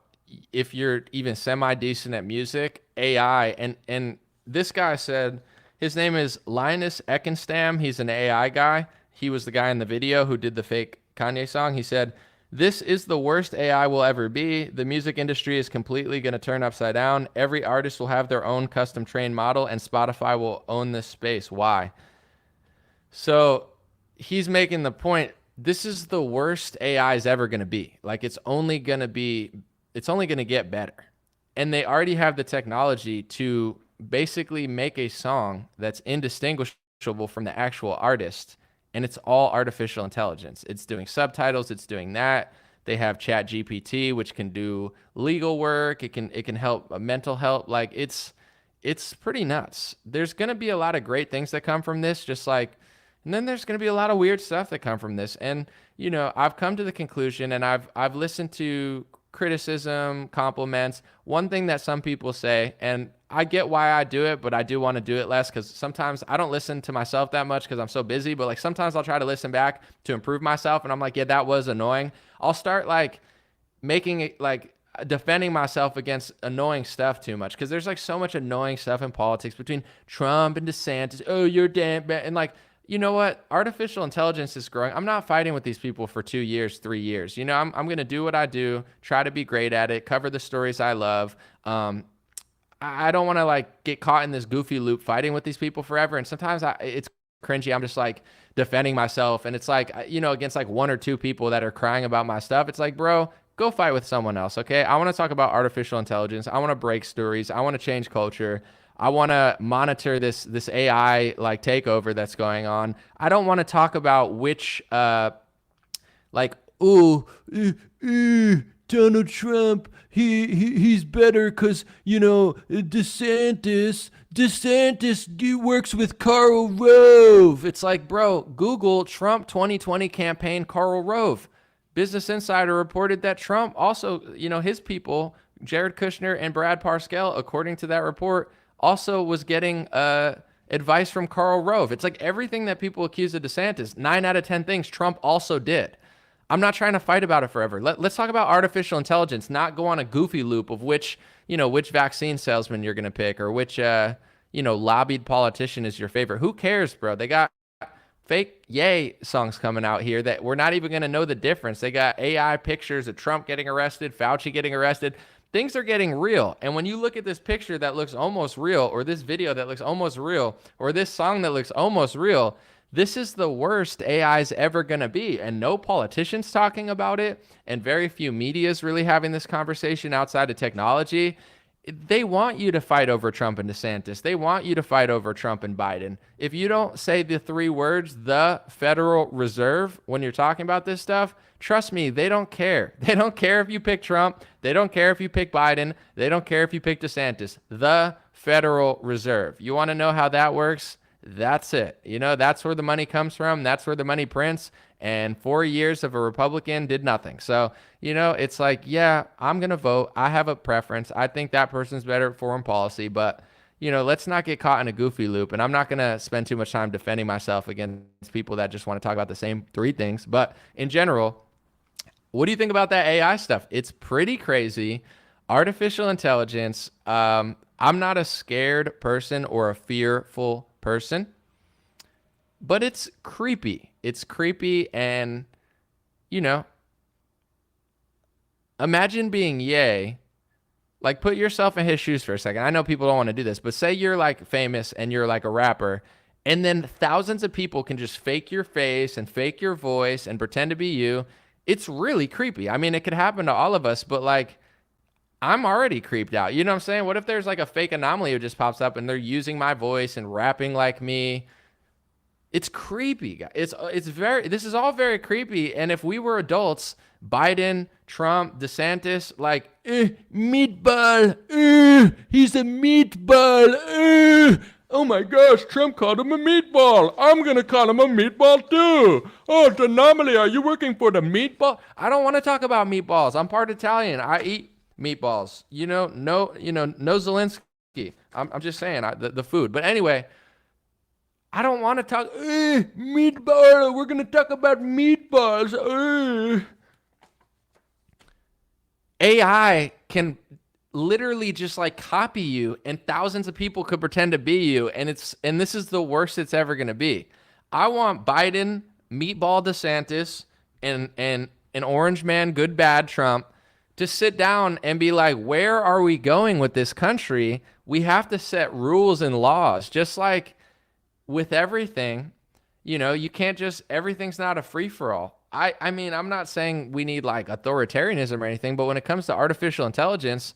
if you're even semi-decent at music, AI, and this guy said, his name is Linus Ekenstam. He's an AI guy. He was the guy in the video who did the fake Kanye song. He said, this is the worst AI will ever be. The music industry is completely going to turn upside down. Every artist will have their own custom trained model, and Spotify will own this space. Why? So he's making the point, this is the worst AI is ever going to be. Like, it's only going to get better. And they already have the technology to basically make a song that's indistinguishable from the actual artist. And it's all artificial intelligence. It's doing subtitles. It's doing that. They have Chat GPT, which can do legal work. It can help mental health. Like, it's pretty nuts. There's going to be a lot of great things that come from this, and then there's going to be a lot of weird stuff that come from this. And, I've come to the conclusion, and I've listened to criticism, compliments. One thing that some people say, and I get why I do it, but I do want to do it less, because sometimes I don't listen to myself that much because I'm so busy, but like sometimes I'll try to listen back to improve myself, and I'm like, yeah, that was annoying. I'll start like making it like defending myself against annoying stuff too much, because there's like so much annoying stuff in politics between Trump and DeSantis. Oh, you're damn bad. And like, you know what? Artificial intelligence is growing. I'm not fighting with these people for 2 years, 3 years. I'm going to do what I do, try to be great at it, cover the stories I love. I don't want to like get caught in this goofy loop fighting with these people forever. And sometimes it's cringy. I'm just like defending myself. And it's like, against like 1 or 2 people that are crying about my stuff. It's like, bro, go fight with someone else. Okay. I want to talk about artificial intelligence. I want to break stories. I want to change culture. I want to monitor this AI like takeover that's going on. I don't want to talk about which Donald Trump, he's better because DeSantis works with Karl Rove. It's like, bro, Google Trump 2020 campaign Karl Rove. Business Insider reported that Trump also, his people, Jared Kushner and Brad Parscale, according to that report, also was getting advice from Karl Rove. It's like everything that people accuse of DeSantis, 9 out of 10 things Trump also did. I'm not trying to fight about it forever. Let's talk about artificial intelligence, not go on a goofy loop of which vaccine salesman you're going to pick or which, lobbied politician is your favorite. Who cares, bro? They got fake yay songs coming out here that we're not even going to know the difference. They got AI pictures of Trump getting arrested, Fauci getting arrested. Things are getting real. And when you look at this picture that looks almost real, or this video that looks almost real, or this song that looks almost real, this is the worst AI is ever going to be. And no politicians talking about it, and very few media is really having this conversation outside of technology. They want you to fight over Trump and DeSantis. They want you to fight over Trump and Biden. If you don't say the 3 words, the Federal Reserve, when you're talking about this stuff, trust me, they don't care. They don't care if you pick Trump. They don't care if you pick Biden. They don't care if you pick DeSantis. The Federal Reserve. You want to know how that works? That's it. That's where the money comes from. That's where the money prints. And 4 years of a Republican did nothing. So, it's like, yeah, I'm going to vote. I have a preference. I think that person's better at foreign policy. But, let's not get caught in a goofy loop. And I'm not going to spend too much time defending myself against people that just want to talk about the same 3 things. But in general, what do you think about that AI stuff? It's pretty crazy. Artificial intelligence. I'm not a scared person or a fearful person, but it's creepy. It's creepy. And, imagine being Ye. Like, put yourself in his shoes for a second. I know people don't want to do this, but say you're like famous and you're like a rapper, and then thousands of people can just fake your face and fake your voice and pretend to be you. It's really creepy. I mean, it could happen to all of us, but like, I'm already creeped out. You know what I'm saying? What if there's like a fake anomaly that just pops up and they're using my voice and rapping like me? It's creepy, guys. This is all very creepy. And if we were adults, Biden, Trump, DeSantis, like, meatball, he's a meatball, oh my gosh, Trump called him a meatball. I'm going to call him a meatball too. Oh, the anomaly, are you working for the meatball? I don't want to talk about meatballs. I'm part Italian. I eat meatballs. No Zelensky. I'm just saying the food. But anyway, I don't want to talk meatball. We're going to talk about meatballs. AI can literally just like copy you, and thousands of people could pretend to be you, and this is the worst it's ever going to be. I want Biden, meatball DeSantis, and an orange man, good bad Trump to sit down and be like, where are we going with this country? We have to set rules and laws, just like with everything. You can't just, everything's not a free-for-all. I mean, I'm not saying we need like authoritarianism or anything, but when it comes to artificial intelligence,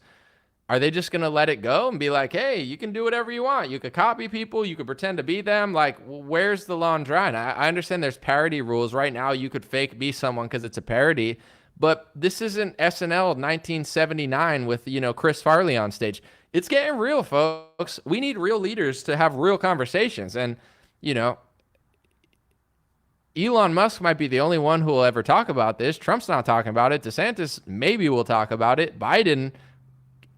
are they just going to let it go and be like, hey, you can do whatever you want. You could copy people. You could pretend to be them. Like, where's the line drawing? I understand there's parody rules. Right now, you could fake be someone because it's a parody. But this isn't SNL 1979 with, Chris Farley on stage. It's getting real, folks. We need real leaders to have real conversations. And, Elon Musk might be the only one who will ever talk about this. Trump's not talking about it. DeSantis maybe will talk about it. Biden,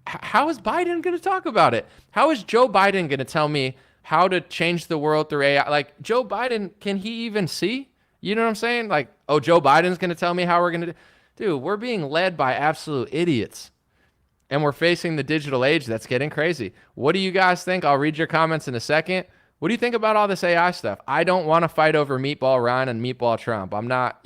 how is Biden going to talk about it? How is Joe Biden going to tell me how to change the world through AI? Like, Joe Biden, can he even see? You know what I'm saying? Like, oh, Joe Biden's going to tell me how we're going to do. Dude, we're being led by absolute idiots. And we're facing the digital age that's getting crazy. What do you guys think? I'll read your comments in a second. What do you think about all this AI stuff? I don't want to fight over Meatball Ryan and Meatball Trump. I'm not,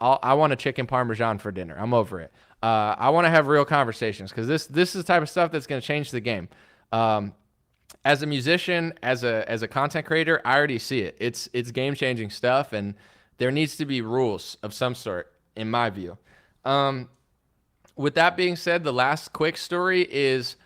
I want a chicken parmesan for dinner. I'm over it. I want to have real conversations because this is the type of stuff that's going to change the game. As a musician, as a content creator, I already see it. It's game-changing stuff, and there needs to be rules of some sort, in my view. With that being said, the last quick story is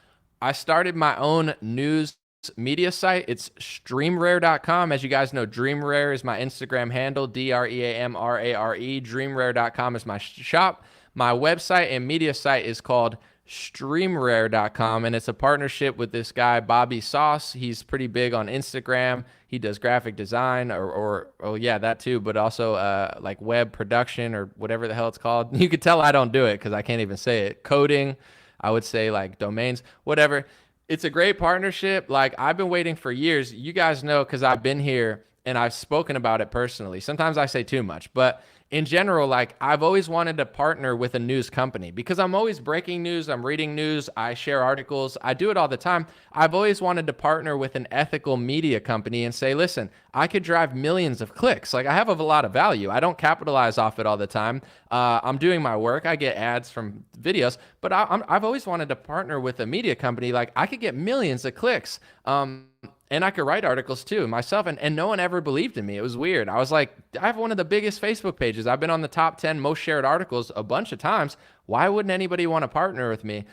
I started my own news media site. It's streamrare.com. As you guys know, Dreamrare is my Instagram handle, DREAMRARE. Dreamrare.com is my shop. My website and media site is called streamrare.com, and it's a partnership with this guy, Bobby Sauce. He's pretty big on Instagram. He does graphic design or that too, but also like web production or whatever the hell it's called. You could tell I don't do it because I can't even say it. Coding, I would say like domains, whatever. It's a great partnership. Like, I've been waiting for years. You guys know because I've been here and I've spoken about it personally. Sometimes I say too much, but in general, like I've always wanted to partner with a news company because I'm always breaking news, I'm reading news, I share articles, I do it all the time. I've always wanted to partner with an ethical media company and say, listen, I could drive millions of clicks. Like I have a lot of value. I don't capitalize off it all the time. I'm doing my work. I get ads from videos, but I've always wanted to partner with a media company. Like I could get millions of clicks. And I could write articles too myself, and no one ever believed in me. It was weird. I was like, I have one of the biggest Facebook pages. I've been on the top 10 most shared articles a bunch of times. Why wouldn't anybody want to partner with me?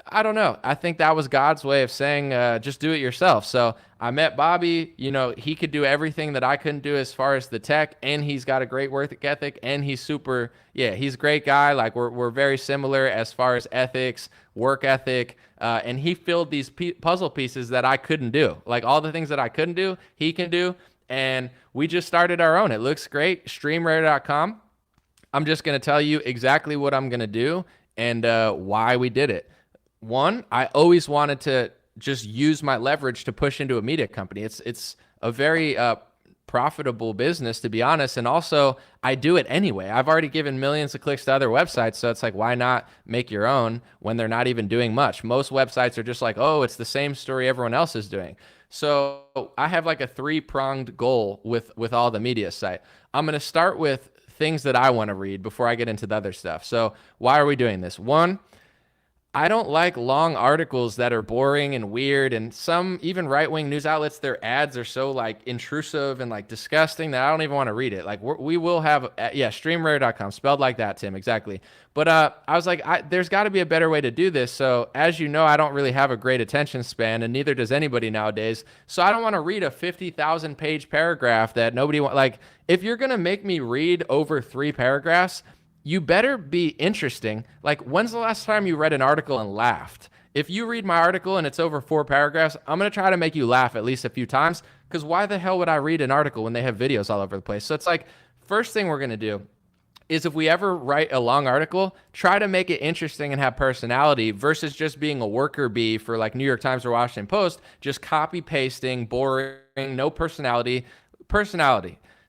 I don't know. I think that was God's way of saying, just do it yourself. So I met Bobby. You know, he could do everything that I couldn't do as far as the tech, and he's got a great work ethic, and he's super, he's a great guy. Like we're very similar as far as ethics, work ethic, and he filled these puzzle pieces that I couldn't do. Like all the things that I couldn't do, he can do. And we just started our own. It looks great. Streamrare.com. I'm just going to tell you exactly what I'm going to do and why we did it. One, I always wanted to just use my leverage to push into a media company. It's a very profitable business, to be honest. And also, I do it anyway. I've already given millions of clicks to other websites. So it's like, why not make your own when they're not even doing much? Most websites are just like, oh, it's the same story everyone else is doing. So I have like a 3-pronged goal with all the media site. I'm going to start with things that I want to read before I get into the other stuff. So why are we doing this? One, I don't like long articles that are boring and weird, and some even right-wing news outlets, their ads are so like intrusive and like disgusting that I don't even want to read it. Like we will have, streamrare.com, spelled like that, Tim, exactly. But I was like, there's got to be a better way to do this. So as you know, I don't really have a great attention span, and neither does anybody nowadays. So I don't want to read a 50,000 page paragraph that nobody wants. Like if you're going to make me read over 3 paragraphs, you better be interesting. Like, when's the last time you read an article and laughed? If you read my article and it's over 4 paragraphs, I'm going to try to make you laugh at least a few times, because why the hell would I read an article when they have videos all over the place? So it's like, first thing we're going to do is if we ever write a long article, try to make it interesting and have personality versus just being a worker bee for like New York Times or Washington Post, just copy pasting, boring, no personality.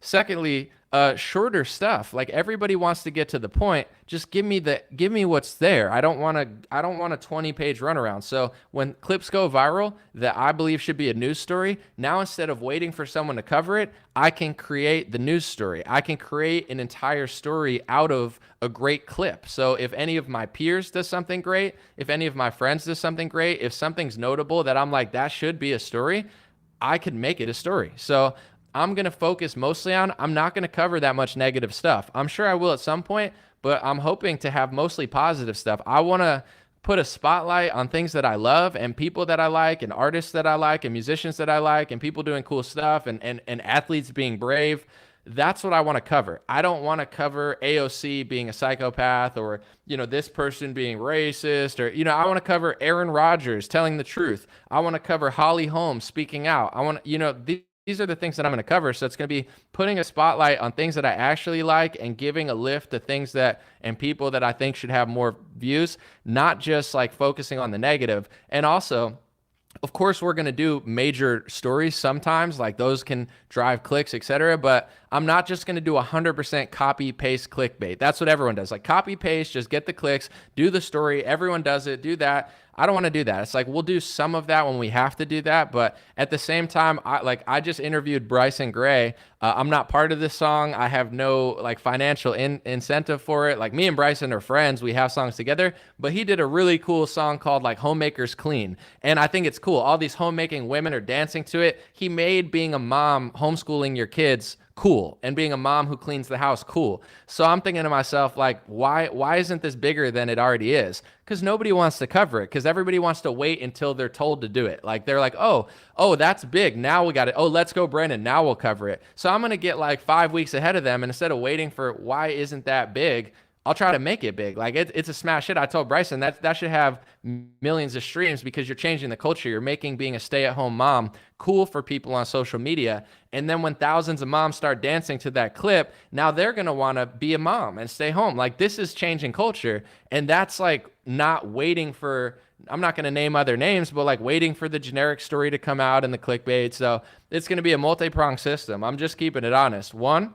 Secondly, shorter stuff. Like everybody wants to get to the point. Just give me what's there. I don't want a 20-page runaround. So when clips go viral that I believe should be a news story, now instead of waiting for someone to cover it, I can create the news story. I can create an entire story out of a great clip. So if any of my peers does something great, if any of my friends does something great, if something's notable that I'm like, that should be a story, I could make it a story. So I'm going to focus mostly on, I'm not going to cover that much negative stuff. I'm sure I will at some point, but I'm hoping to have mostly positive stuff. I want to put a spotlight on things that I love and people that I like and artists that I like and musicians that I like and people doing cool stuff and athletes being brave. That's what I want to cover. I don't want to cover AOC being a psychopath or, this person being racist or, I want to cover Aaron Rodgers telling the truth. I want to cover Holly Holmes speaking out. I want, these are the things that I'm going to cover. So it's going to be putting a spotlight on things that I actually like and giving a lift to things and people that I think should have more views, not just like focusing on the negative. And also, of course, we're going to do major stories sometimes, like those can drive clicks, etc. But I'm not just going to do 100% copy paste clickbait. That's what everyone does. Like copy paste, just get the clicks, do the story. Everyone does it, do that. I don't want to do that. It's like we'll do some of that when we have to do that, but at the same time, I just interviewed Bryson Gray. I'm not part of this song. I have no like financial incentive for it. Like me and Bryson are friends. We have songs together, but he did a really cool song called like Homemakers Clean, and I think it's cool. All these homemaking women are dancing to it. He made being a mom, homeschooling your kids cool, and being a mom who cleans the house cool. So I'm thinking to myself, like, why isn't this bigger than it already is? Because nobody wants to cover it, because everybody wants to wait until they're told to do it. Like they're like, oh, that's big, now we got it. Oh, let's go, Brennan, now we'll cover it. So I'm gonna get like 5 weeks ahead of them, and instead of waiting for why isn't that big, I'll try to make it big. Like it's a smash hit. I told Bryson that should have millions of streams because you're changing the culture. You're making being a stay-at-home mom cool for people on social media. And then when thousands of moms start dancing to that clip, now they're going to want to be a mom and stay home. Like this is changing culture. And that's like not waiting for, I'm not going to name other names, but like waiting for the generic story to come out and the clickbait. So it's going to be a multi-pronged system. I'm just keeping it honest. One,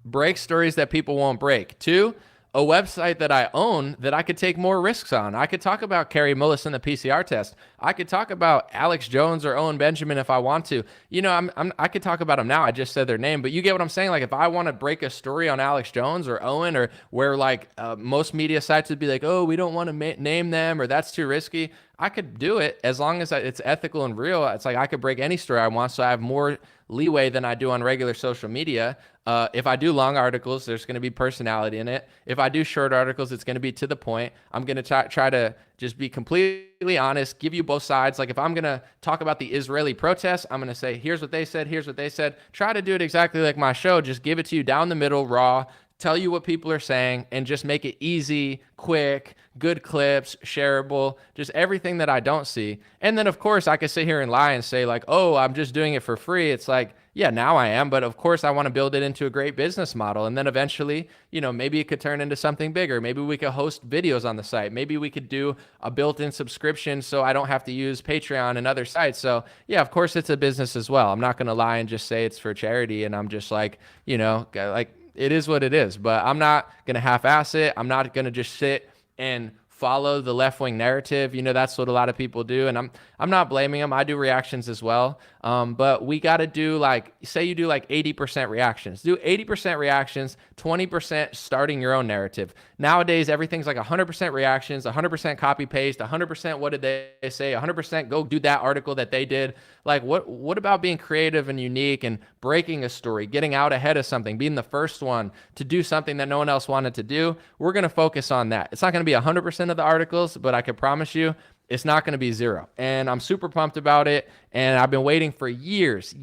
break stories that people won't break. 2, a website that I own that I could take more risks on. I could talk about Kerry Mullis and the PCR test. I could talk about Alex Jones or Owen Benjamin if I want to. You know, I could talk about them now. I just said their name, but you get what I'm saying? Like if I want to break a story on Alex Jones or Owen, or where like most media sites would be like, oh, we don't want to name them, or that's too risky. I could do it as long as it's ethical and real. It's like I could break any story I want, so I have more leeway than I do on regular social media. If I do long articles, there's going to be personality in it. If I do short articles, it's going to be to the point. I'm going to try to just be completely honest, give you both sides. Like if I'm going to talk about the Israeli protests, I'm going to say, here's what they said, here's what they said. Try to do it exactly like my show. Just give it to you down the middle, raw, tell you what people are saying, and just make it easy, quick, good clips, shareable, just everything that I don't see. And then of course I could sit here and lie and say like, oh, I'm just doing it for free. It's like, yeah, now I am, but of course I want to build it into a great business model. And then eventually, you know, maybe it could turn into something bigger. Maybe we could host videos on the site. Maybe we could do a built-in subscription so I don't have to use Patreon and other sites. So yeah, of course it's a business as well. I'm not going to lie and just say it's for charity. And I'm just like, you know, like it is what it is, but I'm not going to half-ass it. I'm not going to just sit and follow the left-wing narrative. You know, that's what a lot of people do. And I'm not blaming them. I do reactions as well. But we got to do like, say you do like 80% reactions, do 80% reactions, 20% starting your own narrative. Nowadays, everything's like 100% reactions, 100% copy paste, 100% what did they say, 100% go do that article that they did. Like what about being creative and unique and breaking a story, getting out ahead of something, being the first one to do something that no one else wanted to do? We're going to focus on that. It's not going to be 100% of the articles, but I can promise you it's not going to be 0. And I'm super pumped about it. And I've been waiting for years.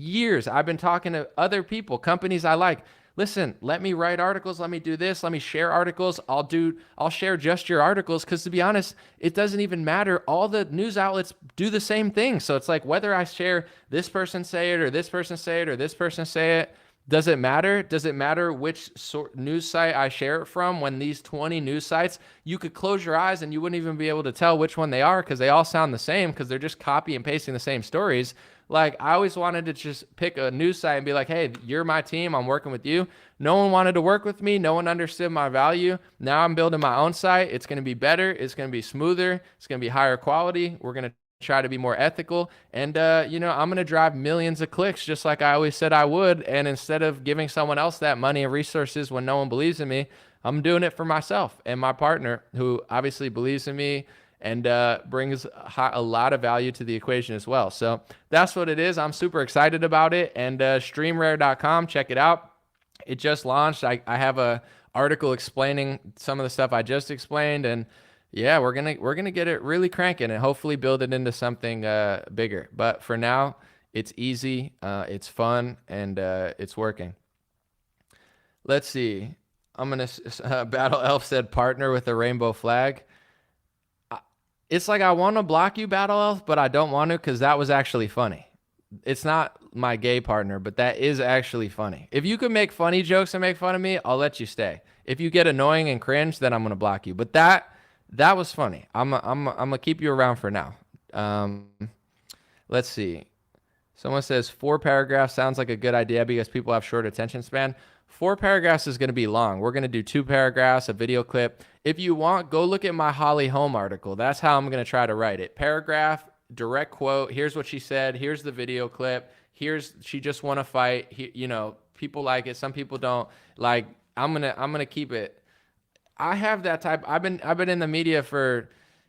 I've been talking to other people, companies I like. Listen, let me write articles. Let me do this. Let me share articles. I'll share just your articles. Cause to be honest, it doesn't even matter. All the news outlets do the same thing. So it's like whether I share this person say it or this person say it or this person say it, does it matter? Does it matter which news site I share it from? When these 20 news sites, you could close your eyes and you wouldn't even be able to tell which one they are because they all sound the same because they're just copy and pasting the same stories. Like I always wanted to just pick a news site and be like, hey, you're my team. I'm working with you. No one wanted to work with me. No one understood my value. Now I'm building my own site. It's going to be better. It's going to be smoother. It's going to be higher quality. We're going to try to be more ethical. And, you know, I'm going to drive millions of clicks just like I always said I would. And instead of giving someone else that money and resources when no one believes in me, I'm doing it for myself and my partner who obviously believes in me and brings a lot of value to the equation as well. So that's what it is. I'm super excited about it. And streamrare.com, check it out. It just launched. I have a article explaining some of the stuff I just explained, and yeah, we're gonna get it really cranking and hopefully build it into something bigger. But for now, it's easy, it's fun, and it's working. Let's see. I'm gonna Battle Elf said partner with a rainbow flag. It's like I want to block you, Battle Elf, but I don't want to because that was actually funny. It's not my gay partner, but that is actually funny. If you could make funny jokes and make fun of me, I'll let you stay. If you get annoying and cringe, then I'm gonna block you. But that was funny. I'm gonna keep you around for now. Let's see. Someone says 4 paragraphs sounds like a good idea because people have short attention span. 4 paragraphs is going to be long. We're going to do 2 paragraphs, a video clip. If you want, go look at my Holly Holm article. That's how I'm going to try to write it. Paragraph, direct quote. Here's what she said. Here's the video clip. Here's she just won a fight. You know, people like it. Some people don't. Like I'm gonna keep it. I have that type. I've been in the media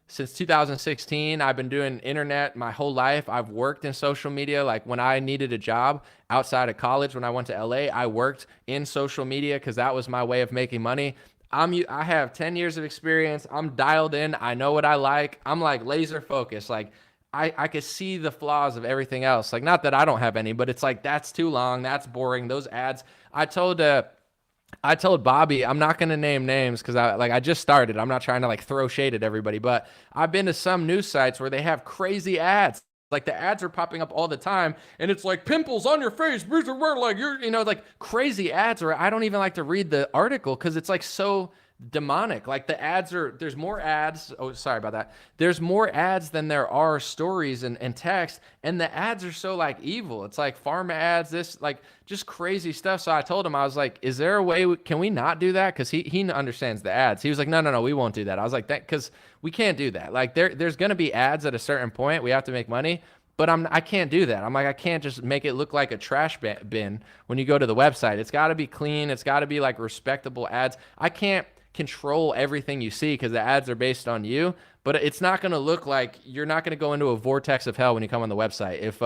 since 2016. I've been doing internet my whole life. I've worked in social media. Like when I needed a job outside of college, when I went to LA, I worked in social media because that was my way of making money. I have 10 years of experience. I'm dialed in. I know what I like. I'm like laser focused. Like I could see the flaws of everything else. Like not that I don't have any, but it's like, that's too long. That's boring. Those ads. I told Bobby, I'm not going to name names because I just started. I'm not trying to like throw shade at everybody, but I've been to some news sites where they have crazy ads. Like the ads are popping up all the time and it's like pimples on your face. Like you're, like crazy ads, or I don't even like to read the article because it's like so demonic. Like there's more ads. Oh, sorry about that. There's more ads than there are stories and text. And the ads are so like evil. It's like pharma ads, this like just crazy stuff. So I told him, I was like, is there a way, can we not do that? Cause he understands the ads. He was like, no, we won't do that. I was like, that, cause we can't do that. Like there's going to be ads at a certain point. We have to make money. But I can't do that. I'm like, I can't just make it look like a trash bin when you go to the website. It's got to be clean. It's got to be like respectable ads. I can't control everything you see because the ads are based on you. But it's not going to look like, you're not going to go into a vortex of hell when you come on the website. If,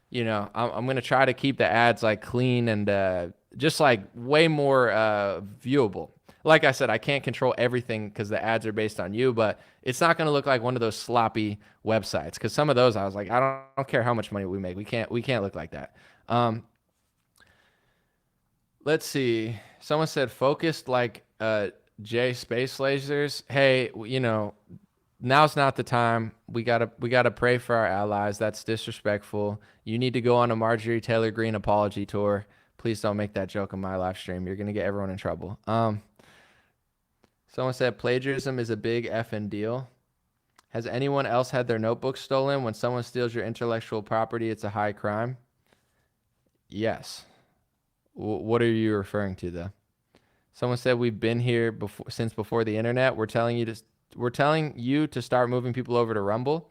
you know, I'm going to try to keep the ads like clean and just like way more viewable. Like I said, I can't control everything because the ads are based on you, but it's not going to look like one of those sloppy websites. Because some of those, I was like, I don't care how much money we make, we can't look like that. Let's see. Someone said focused like J Space Lasers. Hey, you know, now's not the time. We gotta pray for our allies. That's disrespectful. You need to go on a Marjorie Taylor Greene apology tour. Please don't make that joke on my live stream. You're gonna get everyone in trouble. Someone said plagiarism is a big effing deal. Has anyone else had their notebook stolen? When someone steals your intellectual property, it's a high crime. Yes. What are you referring to, though? Someone said we've been here since before the internet. We're telling you to start moving people over to Rumble.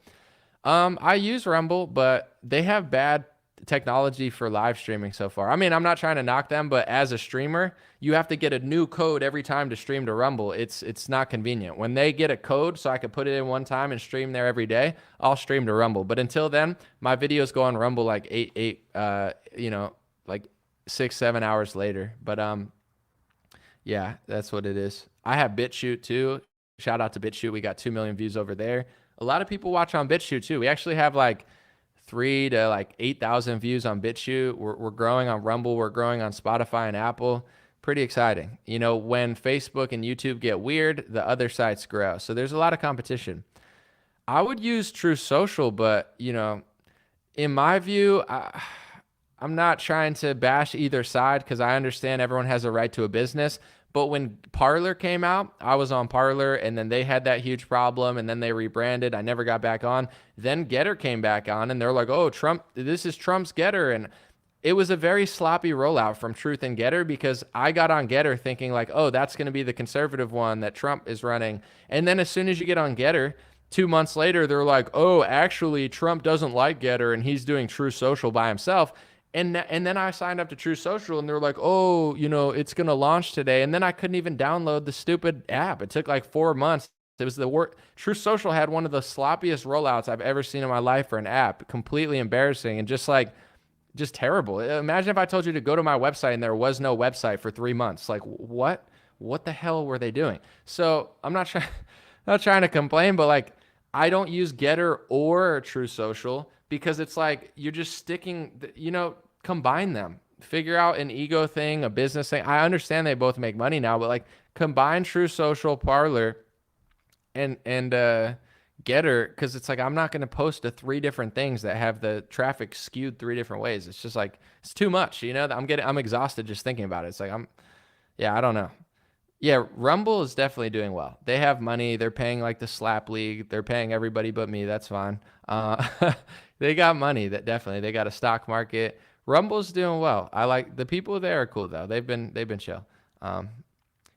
I use Rumble, but they have bad technology for live streaming so far. I mean, I'm not trying to knock them, but as a streamer, you have to get a new code every time to stream to Rumble. It's not convenient. When they get a code so I could put it in one time and stream there every day, I'll stream to Rumble. But until then, my videos go on Rumble like like 6-7 hours later. But yeah, that's what it is. I have BitChute too. Shout out to BitChute. We got 2 million views over there. A lot of people watch on BitChute too. We actually have like 3,000 to like 8,000 views on BitChute. We're growing on Rumble. We're growing on Spotify and Apple. Pretty exciting. You know, when Facebook and YouTube get weird, the other sites grow. So there's a lot of competition. I would use True Social, but you know, in my view, I'm not trying to bash either side because I understand everyone has a right to a business. But when Parler came out, I was on Parler, and then they had that huge problem, and then they rebranded. I never got back on. Then Getter came back on, and they're like, oh, Trump, this is Trump's Getter. And it was a very sloppy rollout from Truth and Getter because I got on Getter thinking like, oh, that's going to be the conservative one that Trump is running. And then as soon as you get on Getter, 2 months later, they're like, oh, actually, Trump doesn't like Getter, and he's doing True Social by himself. And then I signed up to True Social, and they're like, oh, you know, it's going to launch today. And then I couldn't even download the stupid app. It took like 4 months. It was the worst. True Social had one of the sloppiest rollouts I've ever seen in my life for an app. Completely embarrassing and just terrible. Imagine if I told you to go to my website and there was no website for 3 months. Like, what the hell were they doing? So I'm not trying to complain, but like, I don't use Getter or True Social because it's like you're just sticking, you know, combine them. Figure out an ego thing, a business thing. I understand they both make money now, but like combine True Social, Parler, and Getter, because it's like I'm not going to post to 3 different things that have the traffic skewed 3 different ways. It's just like it's too much, you know. I'm exhausted just thinking about it. It's like I don't know. Yeah, Rumble is definitely doing well. They have money. They're paying like the Slap League. They're paying everybody but me. That's fine. They got money. That definitely. They got a stock market. Rumble's doing well. I like the people there are cool though. They've been chill.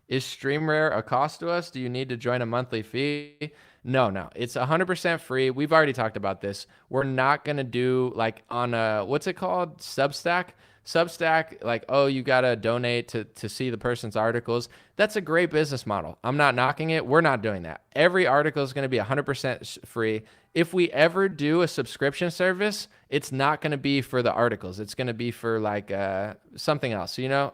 Is StreamRare a cost to us? Do you need to join a monthly fee? No. It's 100% free. We've already talked about this. We're not gonna do like on a what's it called? Substack, like, oh, you got to donate to see the person's articles. That's a great business model. I'm not knocking it. We're not doing that. Every article is going to be 100% free. If we ever do a subscription service, it's not going to be for the articles. It's going to be for like something else. You know,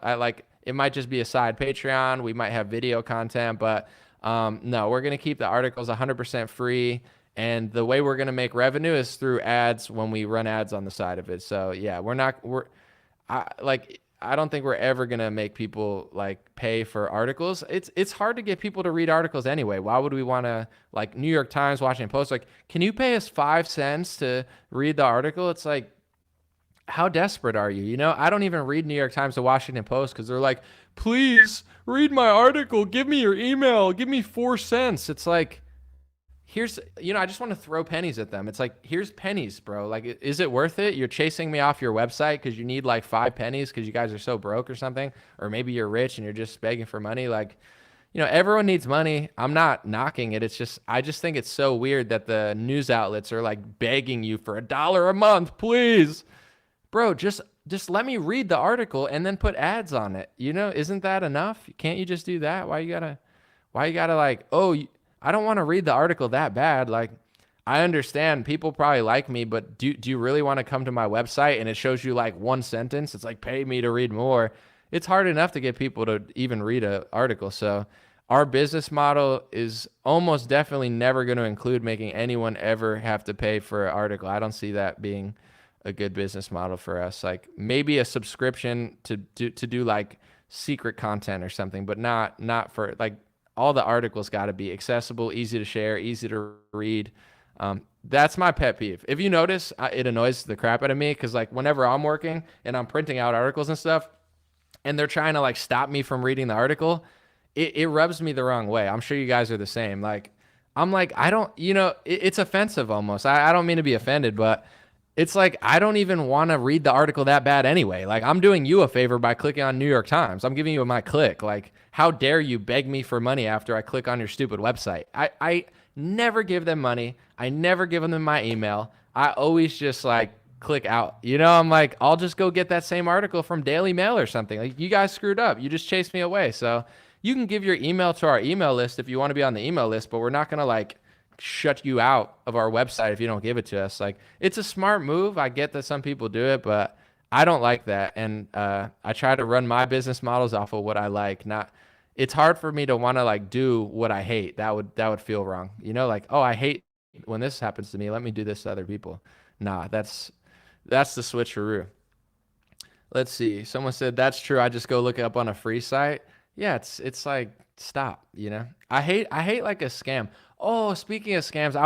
it might just be a side Patreon. We might have video content, but no, we're going to keep the articles 100% free. And the way we're going to make revenue is through ads when we run ads on the side of it. So yeah, I don't think we're ever gonna make people like pay for articles. It's hard to get people to read articles anyway. Why would we want to like New York Times, Washington Post? Like, can you pay us 5 cents to read the article? It's like, how desperate are you? You know, I don't even read New York Times or Washington Post because they're like, please read my article. Give me your email. Give me 4 cents. It's like, here's, you know, I just want to throw pennies at them. It's like, here's pennies, bro. Like, is it worth it? You're chasing me off your website because you need like 5 pennies because you guys are so broke or something. Or maybe you're rich and you're just begging for money. Like, you know, everyone needs money. I'm not knocking it. It's just, I just think it's so weird that the news outlets are like begging you for $1 a month, please. Bro, just let me read the article and then put ads on it. You know, isn't that enough? Can't you just do that? Why you gotta like, oh, I don't want to read the article that bad. Like, I understand people probably like me, but do you really want to come to my website and it shows you like 1 sentence? It's like, pay me to read more. It's hard enough to get people to even read an article. So our business model is almost definitely never going to include making anyone ever have to pay for an article. I don't see that being a good business model for us. Like maybe a subscription to do like secret content or something, but not for like, all the articles got to be accessible, easy to share, easy to read. That's my pet peeve. If you notice, it annoys the crap out of me because like whenever I'm working and I'm printing out articles and stuff and they're trying to like stop me from reading the article, it rubs me the wrong way. I'm sure you guys are the same. Like, I'm like, I don't, you know, it's offensive almost. I don't mean to be offended, but it's like, I don't even want to read the article that bad anyway. Like, I'm doing you a favor by clicking on New York Times. I'm giving you my click. Like, how dare you beg me for money after I click on your stupid website? I never give them money. I never give them my email. I always just like click out. You know, I'm like, I'll just go get that same article from Daily Mail or something. Like, you guys screwed up. You just chased me away. So you can give your email to our email list if you want to be on the email list, but we're not going to like shut you out of our website if you don't give it to us. Like, it's a smart move. I get that some people do it, but I don't like that. And I try to run my business models off of what I like. It's hard for me to want to like do what I hate. That would feel wrong. You know, like, oh, I hate when this happens to me. Let me do this to other people. Nah, that's the switcheroo. Let's see. Someone said that's true. I just go look it up on a free site. Yeah, it's like, stop, you know. I hate like a scam. Oh, speaking of scams,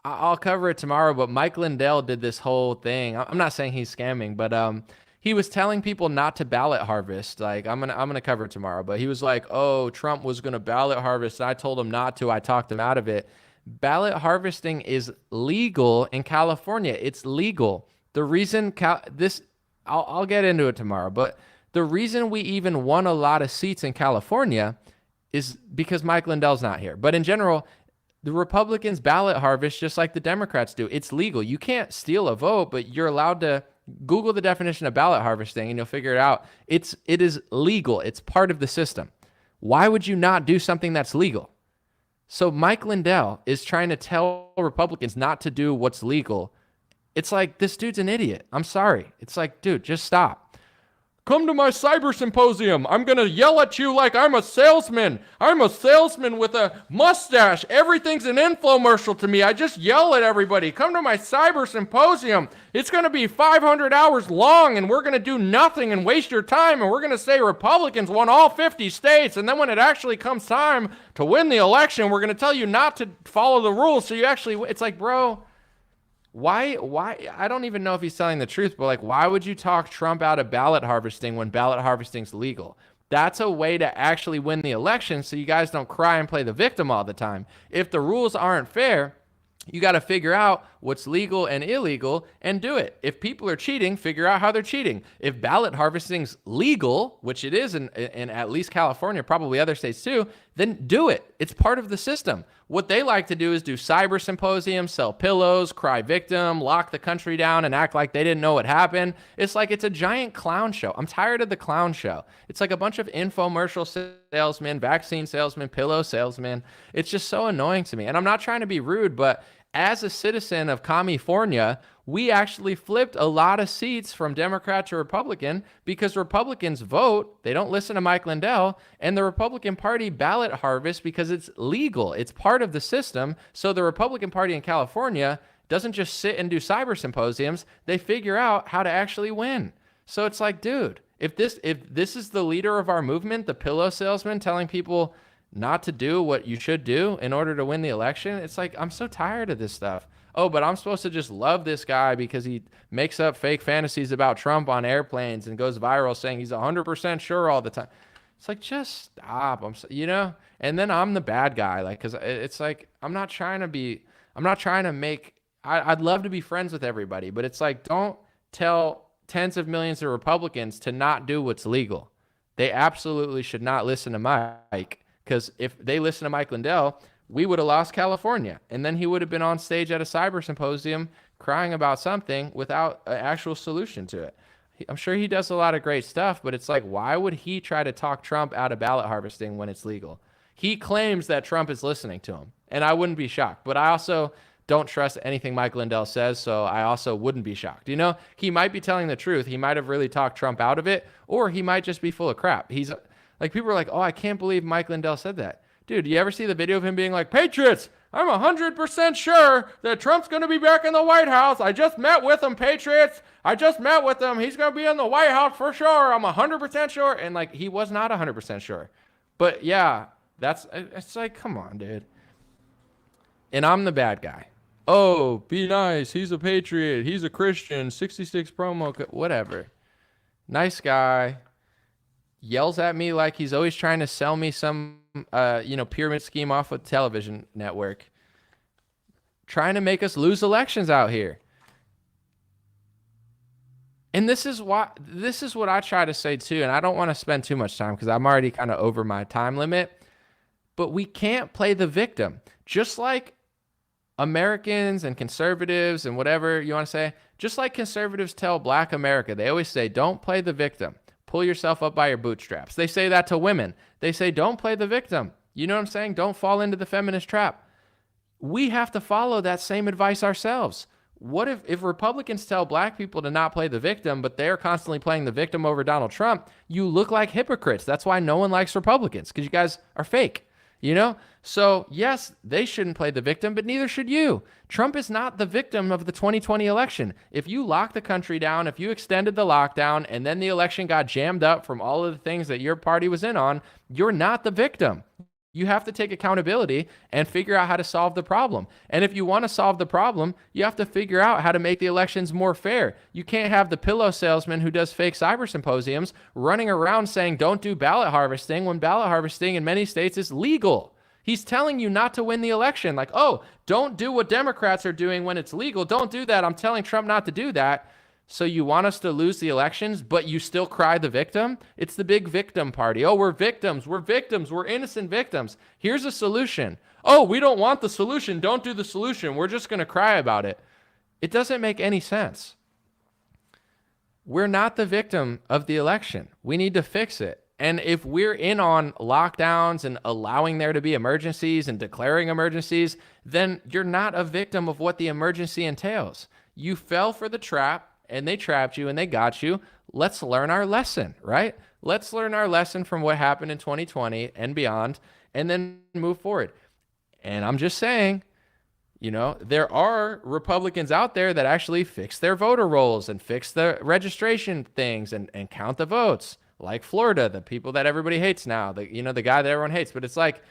I'll cover it tomorrow, but Mike Lindell did this whole thing. I'm not saying he's scamming, but he was telling people not to ballot harvest. Like, I'm gonna cover it tomorrow, but he was like, oh, Trump was gonna ballot harvest, and I told him not to. I talked him out of it. Ballot harvesting is legal in California. It's legal. The reason I'll get into it tomorrow, but the reason we even won a lot of seats in California is because Mike Lindell's not here. But in general, the Republicans ballot harvest just like the Democrats do. It's legal. You can't steal a vote, but you're allowed to Google the definition of ballot harvesting and you'll figure it out. It is legal. It's part of the system. Why would you not do something that's legal? So Mike Lindell is trying to tell Republicans not to do what's legal. It's like, this dude's an idiot. I'm sorry. It's like, dude, just stop. Come to my cyber symposium. I'm going to yell at you like I'm a salesman. I'm a salesman with a mustache. Everything's an infomercial to me. I just yell at everybody. Come to my cyber symposium. It's going to be 500 hours long, and we're going to do nothing and waste your time, and we're going to say Republicans won all 50 states, and then when it actually comes time to win the election, we're going to tell you not to follow the rules, so you actually... It's like, bro... Why? I don't even know if he's telling the truth, but like, why would you talk Trump out of ballot harvesting when ballot harvesting's legal? That's a way to actually win the election so you guys don't cry and play the victim all the time. If the rules aren't fair, you got to figure out what's legal and illegal and do it. If people are cheating, figure out how they're cheating. If ballot harvesting's legal, which it is in at least California, probably other states too, then do it. It's part of the system. What they like to do is do cyber symposiums, sell pillows, cry victim, lock the country down and act like they didn't know what happened. It's like it's a giant clown show. I'm tired of the clown show. It's like a bunch of infomercial salesmen, vaccine salesmen, pillow salesmen. It's just so annoying to me. And I'm not trying to be rude, but as a citizen of California, we actually flipped a lot of seats from Democrat to Republican because Republicans vote, they don't listen to Mike Lindell, and the Republican Party ballot harvest because it's legal. It's part of the system. So the Republican Party in California doesn't just sit and do cyber symposiums. They figure out how to actually win. So it's like, dude, if this is the leader of our movement, the pillow salesman telling people not to do what you should do in order to win the election, it's like, I'm so tired of this stuff. oh, but I'm supposed to just love this guy because he makes up fake fantasies about Trump on airplanes and goes viral saying he's 100% sure all the time. It's like, just stop. And then I'm the bad guy. Like, cause it's like, I'm not trying to make, I'd love to be friends with everybody, but it's like, don't tell tens of millions of Republicans to not do what's legal. They absolutely should not listen to Mike, because if they listen to Mike Lindell, we would have lost California. And then he would have been on stage at a cyber symposium crying about something without an actual solution to it. I'm sure he does a lot of great stuff, but it's like, why would he try to talk Trump out of ballot harvesting when it's legal? He claims that Trump is listening to him, and I wouldn't be shocked. But I also don't trust anything Mike Lindell says, so I also wouldn't be shocked. He might be telling the truth. He might have really talked Trump out of it, or he might just be full of crap. He's like, people are like, oh, I can't believe Mike Lindell said that. Dude, you ever see the video of him being like, Patriots, I'm 100% sure that Trump's going to be back in the White House. I just met with him, Patriots. I just met with him. He's going to be in the White House for sure. I'm 100% sure. And like, he was not 100% sure. But yeah, it's like, come on, dude. And I'm the bad guy. Oh, be nice. He's a patriot. He's a Christian. 66 promo, whatever. Nice guy. Yells at me like he's always trying to sell me some, pyramid scheme off a television network. Trying to make us lose elections out here. And this is what I try to say too, and I don't want to spend too much time because I'm already kind of over my time limit, but we can't play the victim. Just like Americans and conservatives and whatever you want to say, just like conservatives tell Black America, they always say, don't play the victim. Pull yourself up by your bootstraps. They say that to women. They say, don't play the victim. You know what I'm saying? Don't fall into the feminist trap. We have to follow that same advice ourselves. What if Republicans tell Black people to not play the victim, but they're constantly playing the victim over Donald Trump? You look like hypocrites. That's why no one likes Republicans, because you guys are fake. So yes, they shouldn't play the victim, but neither should you. Trump is not the victim of the 2020 election. If you locked the country down, if you extended the lockdown, and then the election got jammed up from all of the things that your party was in on, you're not the victim. You have to take accountability and figure out how to solve the problem. And if you want to solve the problem, you have to figure out how to make the elections more fair. You can't have the pillow salesman who does fake cyber symposiums running around saying don't do ballot harvesting when ballot harvesting in many states is legal. He's telling you not to win the election. Like, oh, don't do what Democrats are doing when it's legal. Don't do that. I'm telling Trump not to do that. So you want us to lose the elections, but you still cry the victim? It's the big victim party. Oh, we're victims. We're victims. We're innocent victims. Here's a solution. Oh, we don't want the solution. Don't do the solution. We're just going to cry about it. It doesn't make any sense. We're not the victim of the election. We need to fix it. And if we're in on lockdowns and allowing there to be emergencies and declaring emergencies, then you're not a victim of what the emergency entails. You fell for the trap and they trapped you and they got you. Let's learn our lesson, right? Let's learn our lesson from what happened in 2020 and beyond, and then move forward. And I'm just saying, there are Republicans out there that actually fix their voter rolls and fix the registration things and count the votes. Like Florida, the people that everybody hates now, the guy that everyone hates. But it's like,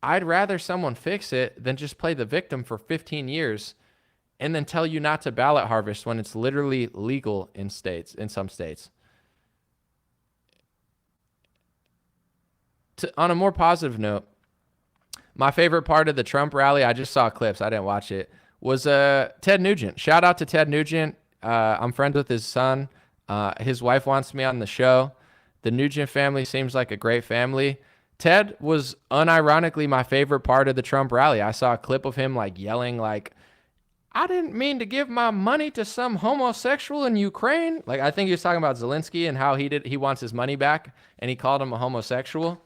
I'd rather someone fix it than just play the victim for 15 years and then tell you not to ballot harvest when it's literally legal in some states. On a more positive note, my favorite part of the Trump rally, I just saw clips, I didn't watch it, was Ted Nugent. Shout out to Ted Nugent. I'm friends with his son. His wife wants me on the show. The Nugent family seems like a great family. Ted was unironically my favorite part of the Trump rally. I saw a clip of him yelling I didn't mean to give my money to some homosexual in Ukraine. I think he was talking about Zelensky and how he wants his money back and he called him a homosexual.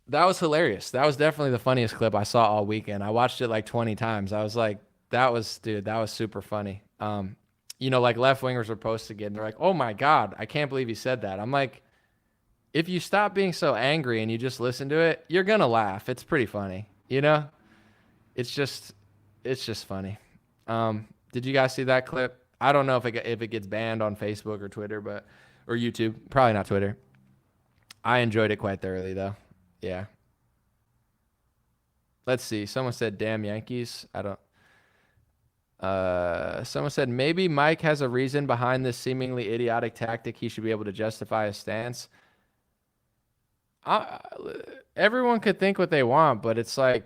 That was hilarious. That was definitely the funniest clip I saw all weekend. I watched it 20 times. I was like, that was super funny. Left-wingers were posting it, and they're like, oh my God, I can't believe he said that. I'm like, if you stop being so angry and you just listen to it, you're going to laugh. It's pretty funny, It's just funny. Did you guys see that clip? I don't know if it gets banned on Facebook or Twitter, or YouTube. Probably not Twitter. I enjoyed it quite thoroughly, though. Yeah. Let's see. Someone said, damn Yankees. I don't. Someone said, maybe Mike has a reason behind this seemingly idiotic tactic. He should be able to justify his stance. Everyone could think what they want, but it's like,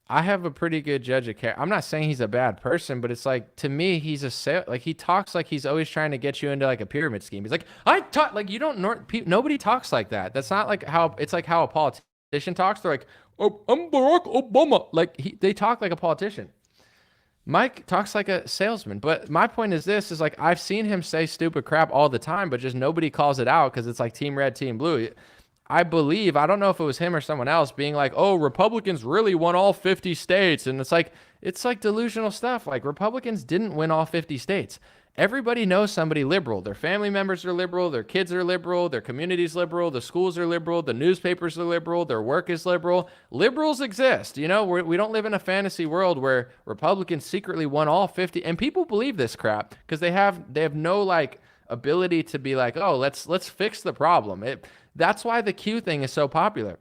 I have a pretty good judge of character. I'm not saying he's a bad person, but it's like, to me, he's like, he talks like he's always trying to get you into like a pyramid scheme. He's like, I talk like you don't, nobody talks like that. That's not like how, it's like how a politician talks. They're like, oh, I'm Barack Obama. Like they talk like a politician. Mike talks like a salesman. But my point is this, is like, I've seen him say stupid crap all the time, but just nobody calls it out because it's like team red, team blue. I believe, I don't know if it was him or someone else being like, oh, Republicans really won all 50 states. And it's like delusional stuff. Like Republicans didn't win all 50 states. Everybody knows somebody liberal. Their family members are liberal. Their kids are liberal. Their community's liberal. The schools are liberal. The newspapers are liberal. Their work is liberal. Liberals exist. You know, we don't live in a fantasy world where Republicans secretly won all 50. And people believe this crap because they have no like ability to be like, oh, let's fix the problem. That's why the Q thing is so popular.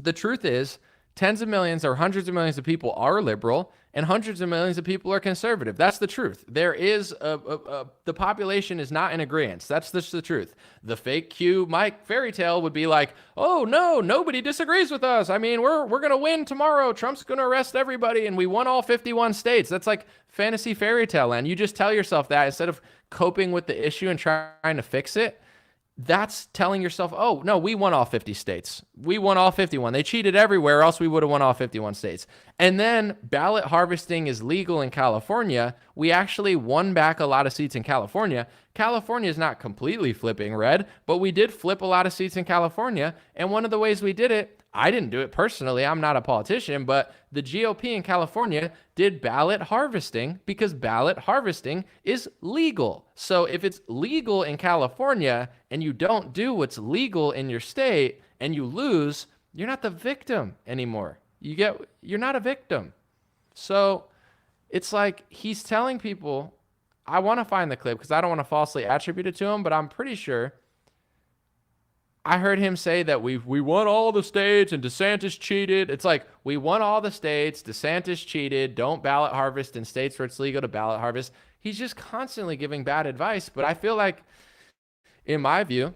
The truth is, tens of millions or hundreds of millions of people are liberal and hundreds of millions of people are conservative. That's the truth. There is the population is not in agreement. That's just the truth. The fake Q Mike fairy tale would be like, oh no, nobody disagrees with us. I mean, we're going to win tomorrow. Trump's going to arrest everybody and we won all 51 states. That's like fantasy fairy tale land. You just tell yourself that instead of coping with the issue and trying to fix it. That's telling yourself, oh, no, we won all 50 states. We won all 51. They cheated everywhere, else we would have won all 51 states. And then ballot harvesting is legal in California. We actually won back a lot of seats in California. California is not completely flipping red, but we did flip a lot of seats in California. And one of the ways we did it, I didn't do it personally. I'm not a politician, but the GOP in California did ballot harvesting because ballot harvesting is legal. So if it's legal in California and you don't do what's legal in your state and you lose, you're not the victim anymore. You're not a victim. So it's like he's telling people, I want to find the clip because I don't want to falsely attribute it to him, but I'm pretty sure I heard him say that we won all the states and DeSantis cheated. It's like, we won all the states, DeSantis cheated, don't ballot harvest in states where it's legal to ballot harvest. He's just constantly giving bad advice. But I feel like, in my view,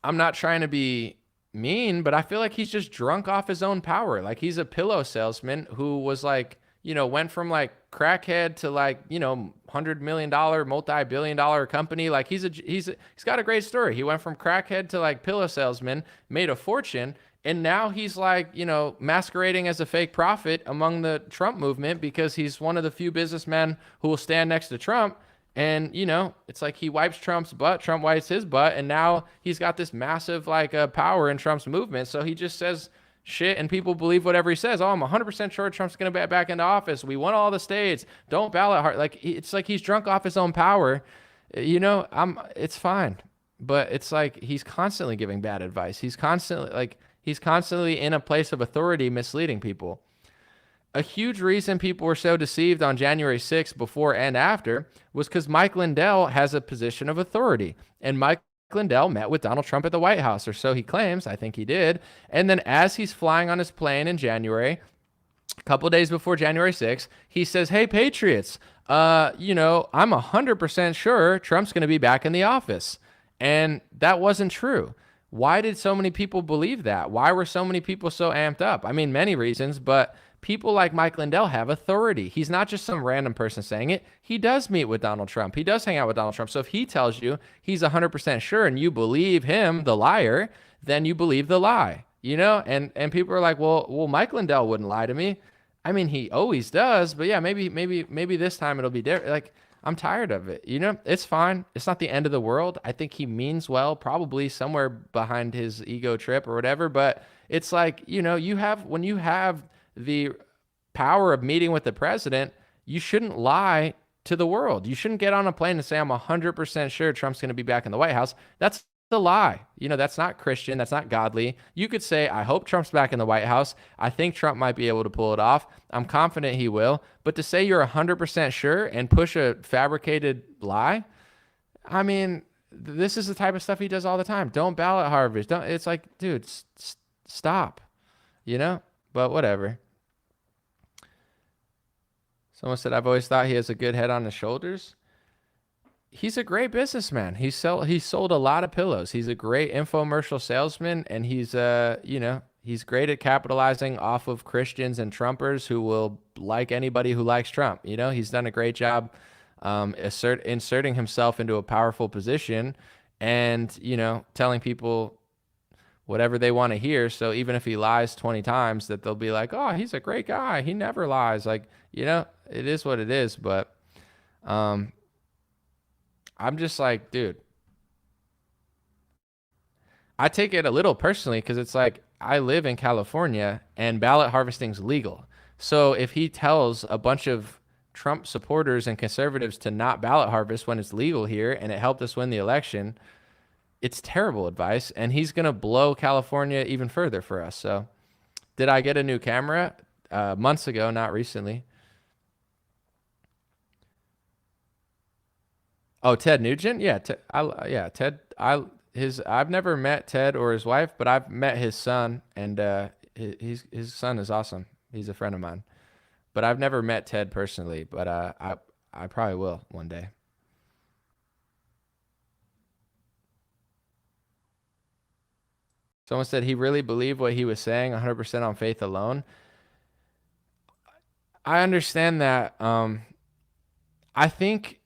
I'm not trying to be mean, but I feel like he's just drunk off his own power. Like he's a pillow salesman who was like, you know, went from like crackhead to like, you know, $100 million, multi-billion-dollar company. Like he's got a great story. He went from crackhead to like pillow salesman, made a fortune, and now he's like, you know, masquerading as a fake prophet among the Trump movement because he's one of the few businessmen who will stand next to Trump. And, you know, it's like he wipes Trump's butt, Trump wipes his butt, and now he's got this massive like power in Trump's movement. So he just says shit and people believe whatever he says. Oh, I'm 100% sure Trump's going to be back into office. We won all the states. Don't ballot hard. Like, it's like he's drunk off his own power. You know, it's fine. But it's like he's constantly giving bad advice. He's constantly in a place of authority misleading people. A huge reason people were so deceived on January 6th before and after was because Mike Lindell has a position of authority. And Mike Lindell met with Donald Trump at the White House, or so he claims. I think he did. And then as he's flying on his plane in January, a couple of days before January 6th, he says, hey, Patriots, you know, I'm 100% sure Trump's going to be back in the office. And that wasn't true. Why did so many people believe that? Why were so many people so amped up? I mean, many reasons, but people like Mike Lindell have authority. He's not just some random person saying it. He does meet with Donald Trump. He does hang out with Donald Trump. So if he tells you he's 100% sure and you believe him, the liar, then you believe the lie, you know? And people are like, well, Mike Lindell wouldn't lie to me. I mean, he always does, but yeah, maybe this time it'll be different. Like, I'm tired of it. You know, it's fine. It's not the end of the world. I think he means well, probably somewhere behind his ego trip or whatever. But it's like, you know, when you have the power of meeting with the president, you shouldn't lie to the world. You shouldn't get on a plane and say, I'm 100% sure Trump's going to be back in the White House. That's the lie. You know, that's not Christian. That's not godly. You could say, I hope Trump's back in the White House. I think Trump might be able to pull it off. I'm confident he will. But to say you're 100% sure and push a fabricated lie, I mean, this is the type of stuff he does all the time. Don't ballot harvest. It's like, dude, stop, you know, but whatever. Someone said, I've always thought he has a good head on his shoulders. He's a great businessman. He sold a lot of pillows. He's a great infomercial salesman, and he's he's great at capitalizing off of Christians and Trumpers who will like anybody who likes Trump. He's done a great job inserting himself into a powerful position and, telling people whatever they want to hear. So even if he lies 20 times, that they'll be like, oh, he's a great guy. He never lies. Like, it is what it is. But I'm just like, dude, I take it a little personally because it's like I live in California and ballot harvesting's legal. So if he tells a bunch of Trump supporters and conservatives to not ballot harvest when it's legal here and it helped us win the election, it's terrible advice, and he's going to blow California even further for us. So did I get a new camera? Months ago, not recently. Oh, Ted Nugent? Yeah, Ted. I've never met Ted or his wife, but I've met his son, and his son is awesome. He's a friend of mine, but I've never met Ted personally. But I probably will one day. Someone said he really believed what he was saying, 100% on faith alone. I understand that. I think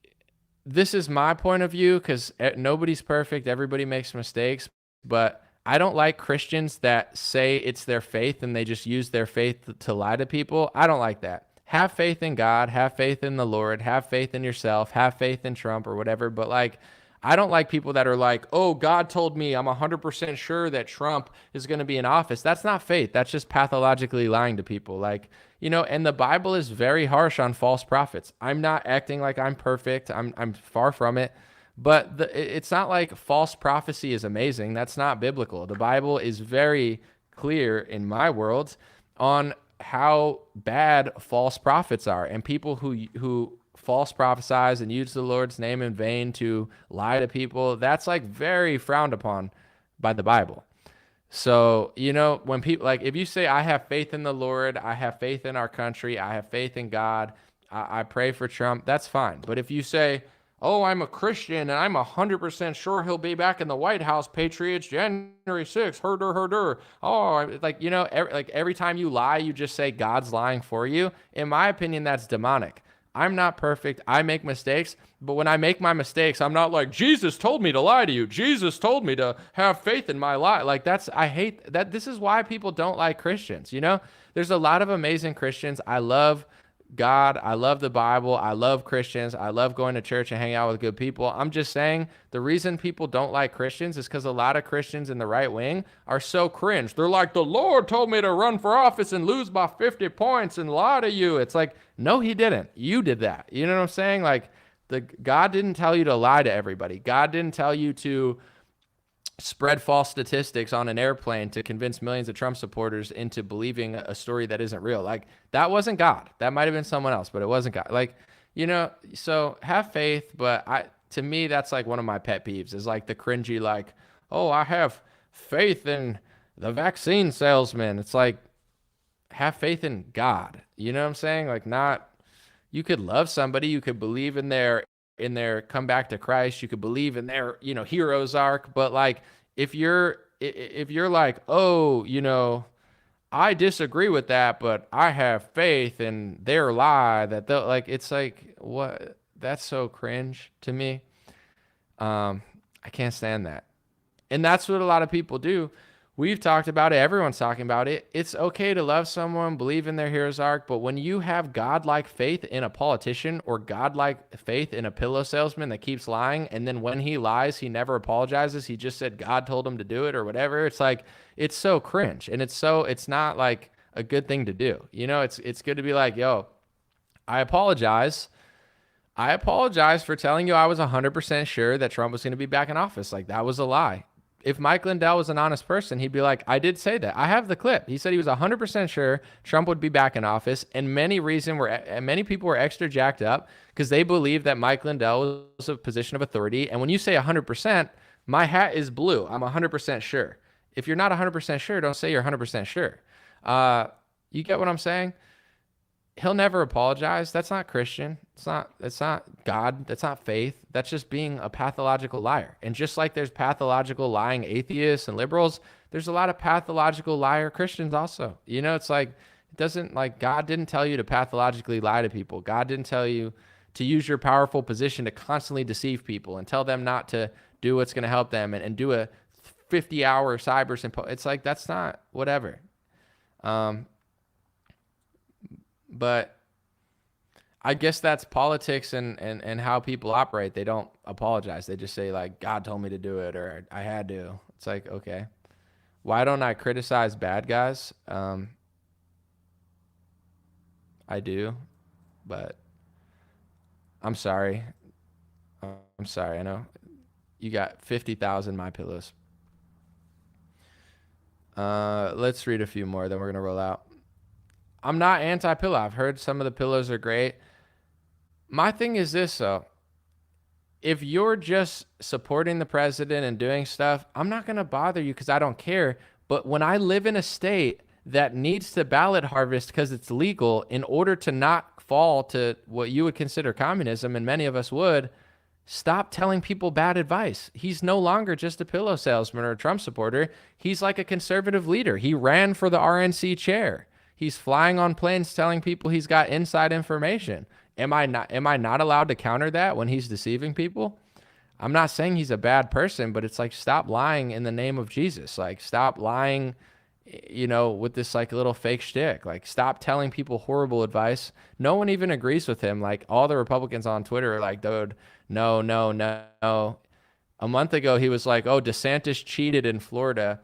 this is my point of view because nobody's perfect. Everybody makes mistakes. But I don't like Christians that say it's their faith and they just use their faith to lie to people. I don't like that. Have faith in God. Have faith in the Lord. Have faith in yourself. Have faith in Trump or whatever. But like, I don't like people that are like, oh, God told me I'm 100% sure that Trump is going to be in office. That's not faith. That's just pathologically lying to people. Like, and the Bible is very harsh on false prophets. I'm not acting like I'm perfect. I'm far from it. But it's not like false prophecy is amazing. That's not biblical. The Bible is very clear in my world on how bad false prophets are, and people who false prophesize and use the Lord's name in vain to lie to people. That's like very frowned upon by the Bible. So, when people like, if you say, I have faith in the Lord, I have faith in our country, I have faith in God, I pray for Trump, that's fine. But if you say, oh, I'm a Christian and I'm 100% sure he'll be back in the White House, Patriots, January 6th, herder, herder. Oh, like, every time you lie, you just say God's lying for you. In my opinion, that's demonic. I'm not perfect. I make mistakes. But when I make my mistakes, I'm not like, Jesus told me to lie to you. Jesus told me to have faith in my lie. Like, I hate that. This is why people don't like Christians. There's a lot of amazing Christians. I love God. I love the Bible. I love Christians. I love going to church and hanging out with good people. I'm just saying the reason people don't like Christians is because a lot of Christians in the right wing are so cringe. They're like, the Lord told me to run for office and lose by 50 points and lie to you. It's like, no, he didn't. You did that. You know what I'm saying? Like, God didn't tell you to lie to everybody. God didn't tell you to spread false statistics on an airplane to convince millions of Trump supporters into believing a story that isn't real. Like, that wasn't God. That might have been someone else, but it wasn't God. Like, so have faith, but to me, that's like one of my pet peeves is like the cringy, like, oh, I have faith in the vaccine salesman. It's like, have faith in God. You know what I'm saying? Like, you could love somebody, you could believe in their come back to Christ, you could believe in their, hero's arc, but like, if you're like, oh, I disagree with that, but I have faith in their lie that they'll like, it's like, what? That's so cringe to me. I can't stand that. And that's what a lot of people do. We've talked about it. Everyone's talking about it. It's okay to love someone, believe in their hero's arc, but when you have godlike faith in a politician or godlike faith in a pillow salesman that keeps lying, and then when he lies, he never apologizes. He just said God told him to do it or whatever. It's like, it's so cringe, and it's not like a good thing to do. It's good to be like, yo, I apologize. I apologize for telling you I was 100% sure that Trump was going to be back in office. Like, that was a lie. If Mike Lindell was an honest person, he'd be like, I did say that. I have the clip. He said he was 100% sure Trump would be back in office, and many people were extra jacked up because they believed that Mike Lindell was a position of authority. And when you say 100%, my hat is blue. I'm 100% sure. If you're not 100% sure, don't say you're 100% sure. You get what I'm saying? he'll never apologize. That's not Christian. It's not God. That's not faith. That's just being a pathological liar. And just like there's pathological lying atheists and liberals, there's a lot of pathological liar Christians also. You know, it's like, it doesn't, like, God didn't tell you to pathologically lie to people. God didn't tell you to use your powerful position to constantly deceive people and tell them not to do what's going to help them and do a 50-hour cyber symposium. It's like, that's not whatever. But I guess that's politics and how people operate. They don't apologize. They just say, like, God told me to do it, or I had to. It's like, okay, why don't I criticize bad guys? I do, but I'm sorry. I'm sorry. I know you got 50,000 My Pillows. Let's read a few more, then we're going to roll out. I'm not anti-pillow. I've heard some of the pillows are great. My thing is this, though. If you're just supporting the president and doing stuff, I'm not going to bother you because I don't care. But when I live in a state that needs to ballot harvest because it's legal in order to not fall to what you would consider communism, and many of us would, stop telling people bad advice. He's no longer just a pillow salesman or a Trump supporter. He's like a conservative leader. He ran for the RNC chair. He's flying on planes telling people he's got inside information. Am I not allowed to counter that when he's deceiving people? I'm not saying he's a bad person, but it's like, stop lying in the name of Jesus. Like, stop lying, you know, with this like little fake shtick. Like, stop telling people horrible advice. No one even agrees with him. Like, all the Republicans on Twitter are like, dude, no. A month ago, he was like, oh, DeSantis cheated in Florida.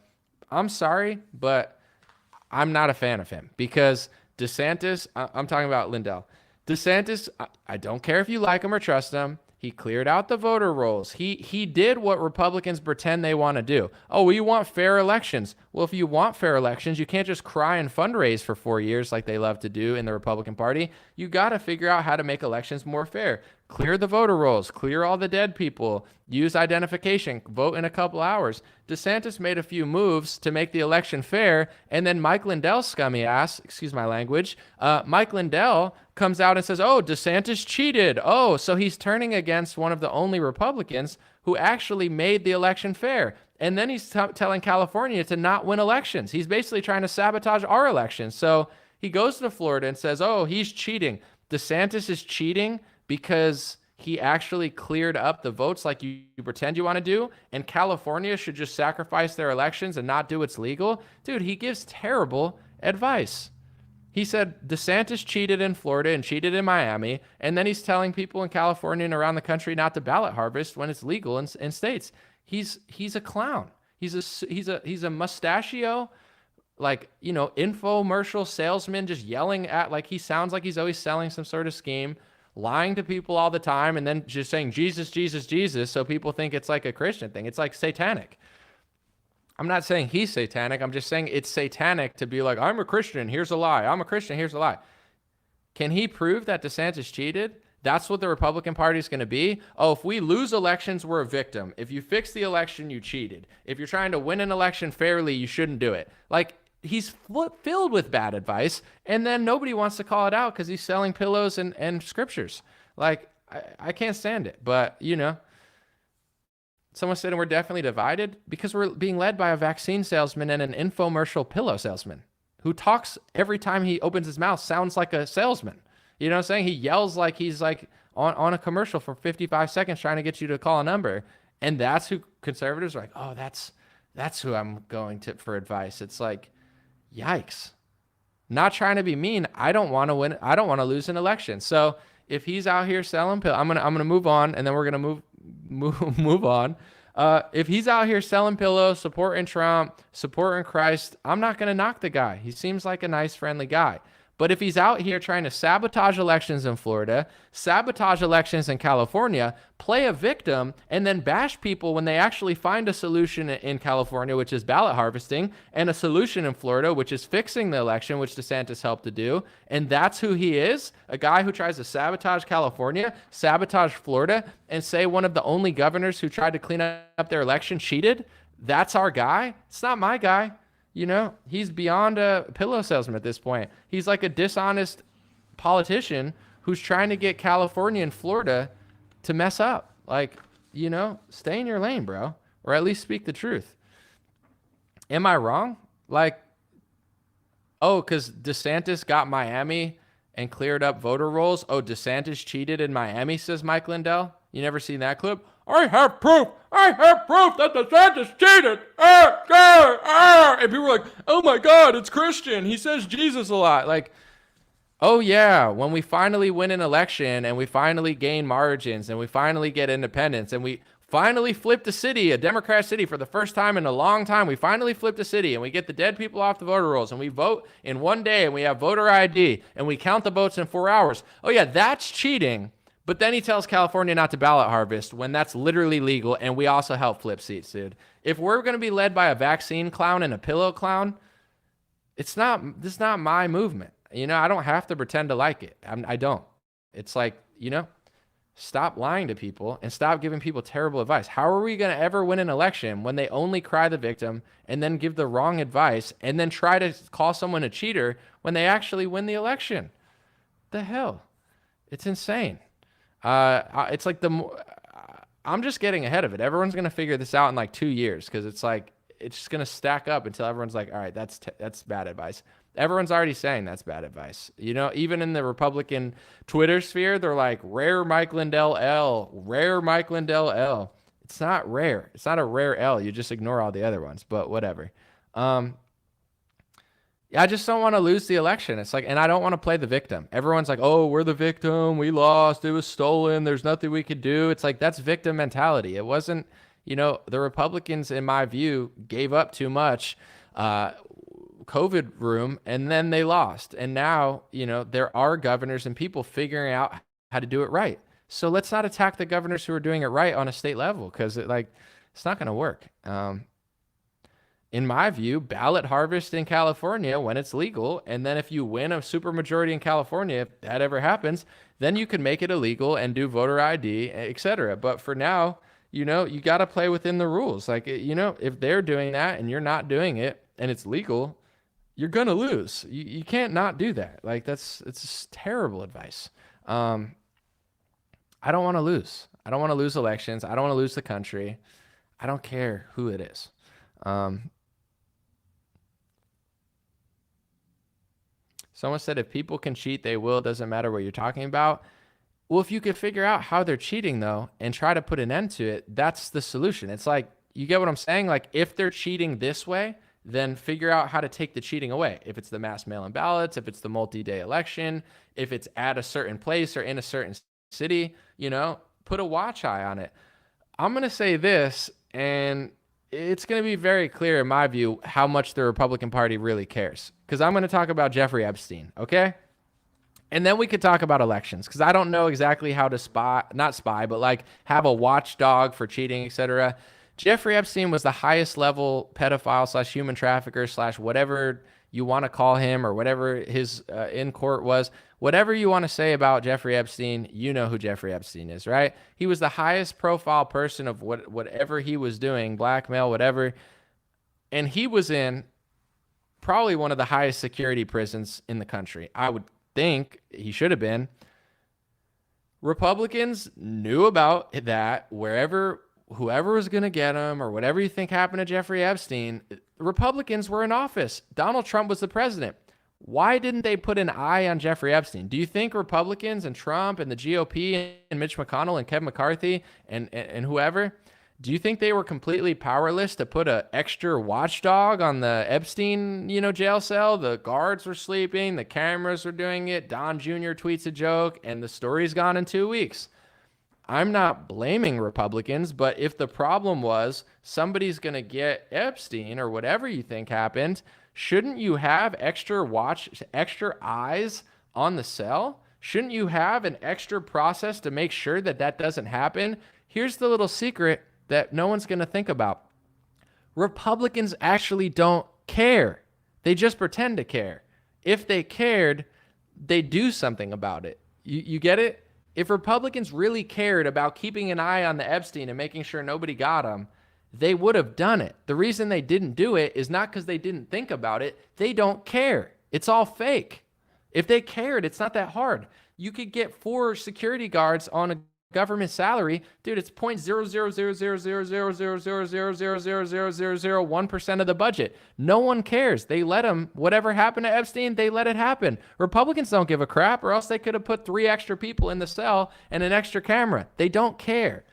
I'm sorry, but I'm not a fan of him because DeSantis, I'm talking about Lindell. DeSantis, I don't care if you like him or trust him. He cleared out the voter rolls. He did what Republicans pretend they want to do. Oh, well, you want fair elections. Well, if you want fair elections, you can't just cry and fundraise for 4 years like they love to do in the Republican Party. You got to figure out how to make elections more fair. Clear the voter rolls. Clear all the dead people. Use identification. Vote in a couple hours. DeSantis made a few moves to make the election fair, and then Mike Lindell's scummy ass, excuse my language, Mike Lindell comes out and says, oh, DeSantis cheated. Oh, so he's turning against one of the only Republicans who actually made the election fair. And then he's telling California to not win elections. He's basically trying to sabotage our elections. So he goes to Florida and says, oh, he's cheating. DeSantis is cheating because he actually cleared up the votes like you pretend you want to do, and California should just sacrifice their elections and not do what's legal. Dude, he gives terrible advice. He said DeSantis cheated in Florida and cheated in Miami, and then he's telling people in California and around the country not to ballot harvest when it's legal in states. He's a clown. He's a mustachio, like, you know, infomercial salesman, just yelling at, like, he sounds like he's always selling some sort of scheme, lying to people all the time, and then just saying Jesus, Jesus, Jesus, so people think it's like a Christian thing. It's like satanic. I'm not saying he's satanic. I'm just saying it's satanic to be like, I'm a Christian, here's a lie. I'm a Christian, here's a lie. Can he prove that DeSantis cheated? That's what the Republican Party is going to be. Oh, if we lose elections, we're a victim. If you fix the election, you cheated. If you're trying to win an election fairly, you shouldn't do it. Like, he's filled with bad advice, and then nobody wants to call it out because he's selling pillows and scriptures. Like, I can't stand it. But, you know, someone said we're definitely divided because we're being led by a vaccine salesman and an infomercial pillow salesman who talks every time he opens his mouth, sounds like a salesman. You know what I'm saying? He yells like he's like on a commercial for 55 seconds trying to get you to call a number. And that's who conservatives are like, oh, that's who I'm going to for advice. It's like, yikes. Not trying to be mean. I don't want to win. I don't want to lose an election. So if he's out here selling pills, I'm gonna move on, and then we're gonna move on. If he's out here selling pillows, supporting Trump, supporting Christ, I'm not gonna knock the guy. He seems like a nice, friendly guy. But if he's out here trying to sabotage elections in Florida, sabotage elections in California, play a victim, and then bash people when they actually find a solution in California, which is ballot harvesting, and a solution in Florida, which is fixing the election, which DeSantis helped to do, and that's who he is, a guy who tries to sabotage California, sabotage Florida, and say one of the only governors who tried to clean up their election cheated, that's our guy? It's not my guy. You know, he's beyond a pillow salesman at this point. He's like a dishonest politician who's trying to get California and Florida to mess up. Like, stay in your lane, bro, or at least speak the truth. Am I wrong? Like, oh, because DeSantis got Miami and cleared up voter rolls. Oh, DeSantis cheated in Miami, says Mike Lindell. You never seen that clip? I have proof that DeSantis cheated. And people were like, oh my God, it's Christian. He says Jesus a lot. Like, oh yeah, when we finally win an election and we finally gain margins and we finally get independence and we finally flipped a city, a Democrat city for the first time in a long time, we finally flipped a city and we get the dead people off the voter rolls and we vote in one day and we have voter ID and we count the votes in 4 hours. Oh yeah, that's cheating. But then he tells California not to ballot harvest when that's literally legal, and we also help flip seats, dude. If we're going to be led by a vaccine clown and a pillow clown, this is not my movement. I don't have to pretend to like it. I don't. It's like, stop lying to people and stop giving people terrible advice. How are we going to ever win an election when they only cry the victim and then give the wrong advice and then try to call someone a cheater when they actually win the election? The hell? It's insane. It's like I'm just getting ahead of it. Everyone's going to figure this out in like 2 years because it's like it's just going to stack up until everyone's like, all right, that's bad advice. Everyone's already saying that's bad advice. Even in the Republican Twitter sphere, they're like, rare Mike Lindell L, rare Mike Lindell L. It's not rare. It's not a rare L. You just ignore all the other ones, but whatever. I just don't want to lose the election. It's like, and I don't want to play the victim. Everyone's like, oh, we're the victim. We lost. It was stolen. There's nothing we could do. It's like, that's victim mentality. It wasn't, the Republicans, in my view, gave up too much COVID room and then they lost. And now, there are governors and people figuring out how to do it right. So let's not attack the governors who are doing it right on a state level because it's not going to work. In my view, ballot harvest in California when it's legal, and then if you win a supermajority in California, if that ever happens, then you can make it illegal and do voter ID, etc. But for now, you got to play within the rules. Like, if they're doing that and you're not doing it and it's legal, you're going to lose. You can't not do that. Like, it's just terrible advice. I don't want to lose. I don't want to lose elections. I don't want to lose the country. I don't care who it is. Someone said if people can cheat, they will. It doesn't matter what you're talking about. Well, if you could figure out how they're cheating, though, and try to put an end to it, that's the solution. It's like, you get what I'm saying? Like, if they're cheating this way, then figure out how to take the cheating away. If it's the mass mail-in ballots, if it's the multi-day election, if it's at a certain place or in a certain city, put a watch eye on it. I'm going to say this, and it's going to be very clear, in my view, how much the Republican Party really cares. Because I'm going to talk about Jeffrey Epstein, okay? And then we could talk about elections, because I don't know exactly how to not spy, but like have a watchdog for cheating, etc. Jeffrey Epstein was the highest level pedophile / human trafficker / whatever you want to call him, or whatever his in court was. Whatever you want to say about Jeffrey Epstein, you know who Jeffrey Epstein is, right? He was the highest profile person of whatever he was doing, blackmail, whatever. And he was in probably one of the highest security prisons in the country. I would think he should have been. Republicans knew about that. Whoever was going to get him, or whatever you think happened to Jeffrey Epstein, Republicans were in office. Donald Trump was the president. Why didn't they put an eye on Jeffrey Epstein? Do you think Republicans and Trump and the GOP and Mitch McConnell and Kevin McCarthy and whoever, do you think they were completely powerless to put an extra watchdog on the Epstein, jail cell? The guards were sleeping, the cameras were doing it, Don Jr. tweets a joke, and the story's gone in 2 weeks. I'm not blaming Republicans, but if the problem was somebody's going to get Epstein or whatever you think happened, shouldn't you have extra eyes on the cell? Shouldn't you have an extra process to make sure that doesn't happen? Here's the little secret that no one's going to think about. Republicans actually don't care. They just pretend to care. If they cared, they'd do something about it. You get it? If Republicans really cared about keeping an eye on the Epstein and making sure nobody got him, they would have done it. The reason they didn't do it is not because they didn't think about it. They don't care. It's all fake. If they cared, it's not that hard. You could get 4 security guards on a government salary, dude. It's 0.000000000000001% of the budget. No one cares. They let him. Whatever happened to Epstein, they let it happen. Republicans don't give a crap, or else they could have put 3 extra people in the cell and an extra camera. They don't care.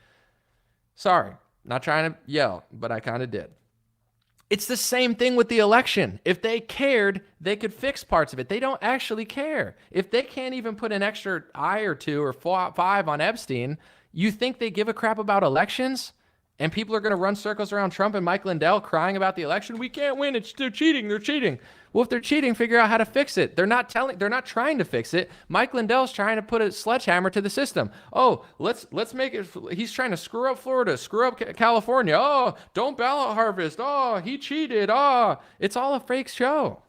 Sorry, not trying to yell, but I kind of did. It's the same thing with the election. If they cared, they could fix parts of it. They don't actually care. If they can't even put an extra eye or 2 or 5 on Epstein, you think they give a crap about elections? And people are going to run circles around Trump and Mike Lindell crying about the election. We can't win. They're cheating. They're cheating. Well, if they're cheating, figure out how to fix it. They're not trying to fix it. Mike Lindell's trying to put a sledgehammer to the system. Oh, let's make it. He's trying to screw up Florida, screw up California. Oh, don't ballot harvest. Oh, he cheated. Oh, it's all a fake show.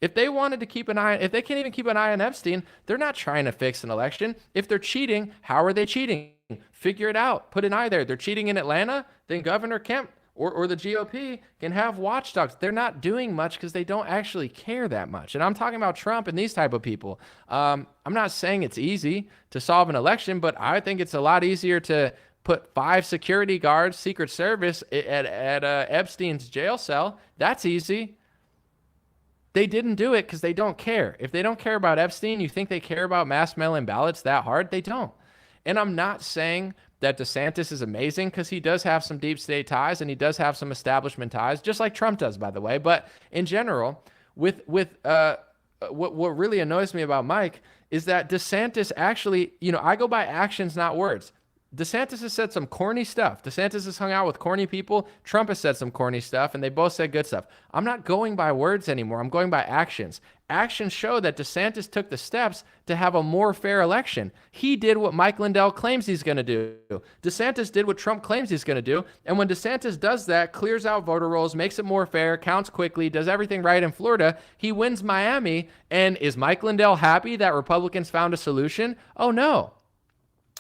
If they wanted to keep an eye, if they can't even keep an eye on Epstein, they're not trying to fix an election. If they're cheating, how are they cheating? Figure it out. Put an eye there. They're cheating in Atlanta, then Governor Kemp or the GOP can have watchdogs. They're not doing much because they don't actually care that much. And I'm talking about Trump and these type of people. I'm not saying it's easy to solve an election, but I think it's a lot easier to put 5 security guards, Secret Service at Epstein's jail cell. That's easy. They didn't do it because they don't care. If they don't care about Epstein, you think they care about mass mail-in ballots that hard? They don't. And I'm not saying that DeSantis is amazing, because he does have some deep state ties and he does have some establishment ties, just like Trump does, by the way. But in general, what really annoys me about Mike is that DeSantis actually, I go by actions, not words. DeSantis has said some corny stuff. DeSantis has hung out with corny people. Trump has said some corny stuff, and they both said good stuff. I'm not going by words anymore. I'm going by actions. Actions show that DeSantis took the steps to have a more fair election. He did what Mike Lindell claims he's going to do. DeSantis did what Trump claims he's going to do. And when DeSantis does that, clears out voter rolls, makes it more fair, counts quickly, does everything right in Florida, he wins Miami. And is Mike Lindell happy that Republicans found a solution? Oh, no.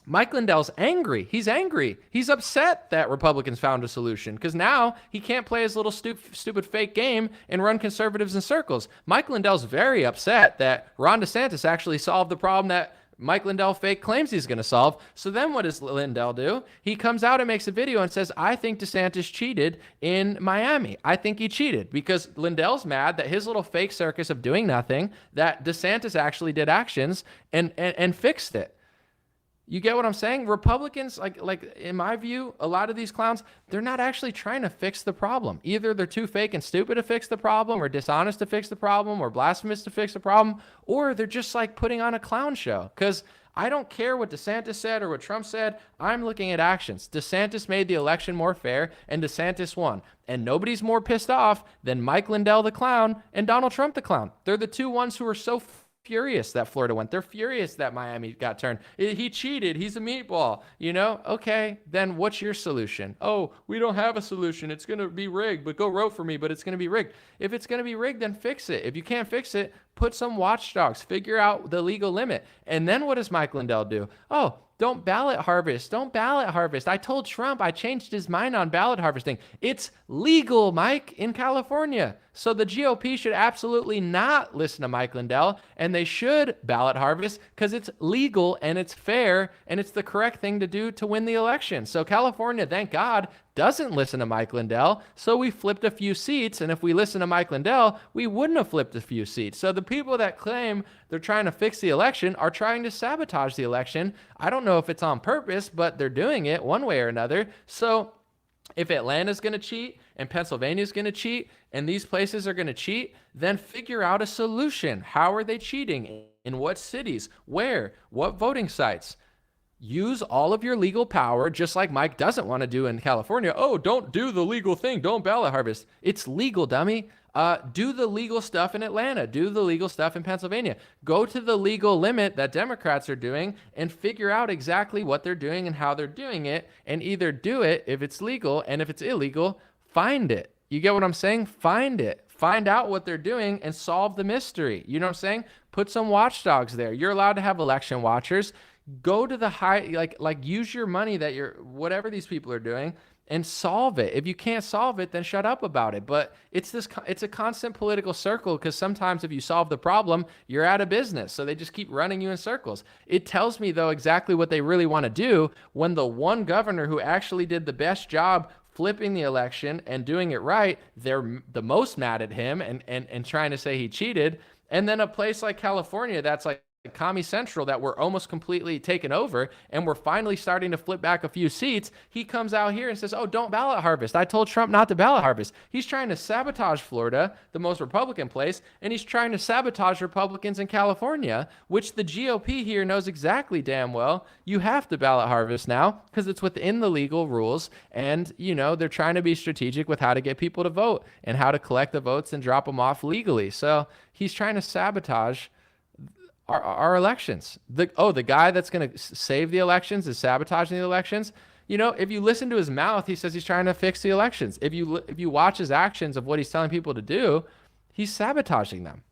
Mike Lindell's angry. He's angry. He's upset that Republicans found a solution, because now he can't play his little stupid fake game and run conservatives in circles. Mike Lindell's very upset that Ron DeSantis actually solved the problem that Mike Lindell fake claims he's going to solve. So then what does Lindell do? He comes out and makes a video and says, I think DeSantis cheated in Miami. I think he cheated, because Lindell's mad that his little fake circus of doing nothing, that DeSantis actually did actions and fixed it. You get what I'm saying? Republicans, like in my view, a lot of these clowns, they're not actually trying to fix the problem. Either they're too fake and stupid to fix the problem, or dishonest to fix the problem, or blasphemous to fix the problem, or they're just like putting on a clown show. Because I don't care what DeSantis said or what Trump said. I'm looking at actions. DeSantis made the election more fair, and DeSantis won. And nobody's more pissed off than Mike Lindell the clown and Donald Trump the clown. They're the two ones who are so furious that Florida went. They're furious that Miami got turned. He cheated. He's a meatball. Okay, then what's your solution? Oh, we don't have a solution. It's going to be rigged, but go vote for me, but it's going to be rigged. If it's going to be rigged, then fix it. If you can't fix it, put some watchdogs. Figure out the legal limit. And then what does Mike Lindell do? Oh, don't ballot harvest. Don't ballot harvest. I told Trump I changed his mind on ballot harvesting. It's legal, Mike, in California. So the GOP should absolutely not listen to Mike Lindell, and they should ballot harvest, because it's legal and it's fair and it's the correct thing to do to win the election. So California, thank God, doesn't listen to Mike Lindell. So we flipped a few seats. And if we listened to Mike Lindell, we wouldn't have flipped a few seats. So the people that claim they're trying to fix the election are trying to sabotage the election. I don't know if it's on purpose, but they're doing it one way or another. So if Atlanta's going to cheat and Pennsylvania's going to cheat and these places are going to cheat, then figure out a solution. How are they cheating? In what cities? Where? What voting sites? Use all of your legal power, just like Mike doesn't want to do in California. Oh, don't do the legal thing. Don't ballot harvest. It's legal, dummy. Do the legal stuff in Atlanta. Do the legal stuff in Pennsylvania. Go to the legal limit that Democrats are doing and figure out exactly what they're doing and how they're doing it, and either do it if it's legal, and if it's illegal, find it. You get what I'm saying? Find it. Find out what they're doing and solve the mystery. You know what I'm saying? Put some watchdogs there. You're allowed to have election watchers. Go to the high, like use your money that you're, whatever these people are doing, and solve it. If you can't solve it, then shut up about it. But it's a constant political circle, because sometimes if you solve the problem, you're out of business. So they just keep running you in circles. It tells me, though, exactly what they really want to do when the one governor who actually did the best job flipping the election and doing it right, they're the most mad at him and trying to say he cheated. And then a place like California that's like Commie Central, that we're almost completely taken over and we're finally starting to flip back a few seats, he comes out here and says, oh, don't ballot harvest. I told Trump not to ballot harvest. He's trying to sabotage Florida, the most Republican place, and he's trying to sabotage Republicans in California, which the GOP here knows exactly damn well you have to ballot harvest now because it's within the legal rules. And, you know, they're trying to be strategic with how to get people to vote and how to collect the votes and drop them off legally. So he's trying to sabotage our elections. The guy that's going to save the elections is sabotaging the elections. You know, if you listen to his mouth, he says he's trying to fix the elections. If you watch his actions of what he's telling people to do, he's sabotaging them.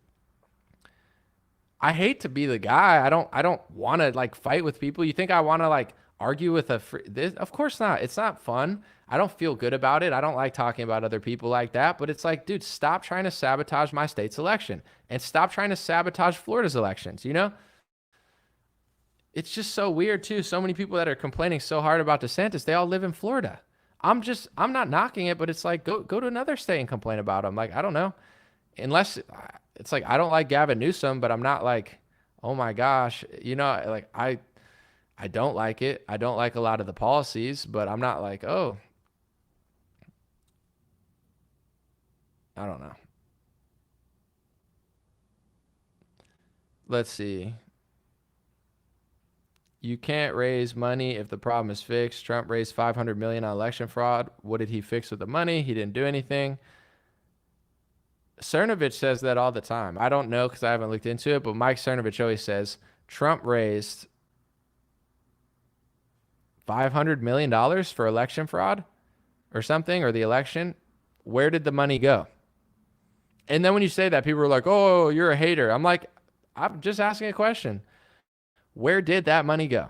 I hate to be the guy. I don't want to like fight with people. You think I want to like argue with this? Of course not. It's not fun. I don't feel good about it. I don't like talking about other people like that, but it's like, dude, stop trying to sabotage my state's election and stop trying to sabotage Florida's elections. You know, it's just so weird too. So many people that are complaining so hard about DeSantis, they all live in Florida. I'm not knocking it, but it's like, go to another state and complain about him. Like, I don't know, unless it's like, I don't like Gavin Newsom, but I'm not like, oh my gosh, you know, like I don't like it. I don't like a lot of the policies, but I'm not like, oh, I don't know. Let's see. You can't raise money if the problem is fixed. Trump raised $500 million on election fraud. What did he fix with the money? He didn't do anything. Cernovich says that all the time. I don't know because I haven't looked into it, but Mike Cernovich always says Trump raised $500 million for election fraud or something, or the election. Where did the money go? And then when you say that, people are like, oh, you're a hater. I'm like, I'm just asking a question. Where did that money go?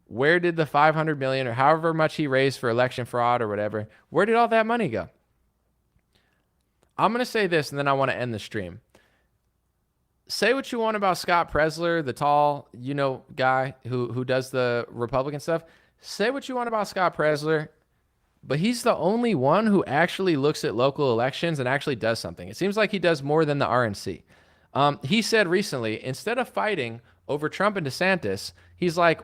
Where did the $500 million or however much he raised for election fraud or whatever, where did all that money go? I'm going to say this, and then I want to end the stream. Say what you want about Scott Presler, the tall, you know, guy who does the Republican stuff. Say what you want about Scott Presler, but he's the only one who actually looks at local elections and actually does something. It seems like he does more than the RNC. He said recently, instead of fighting over Trump and DeSantis, he's like,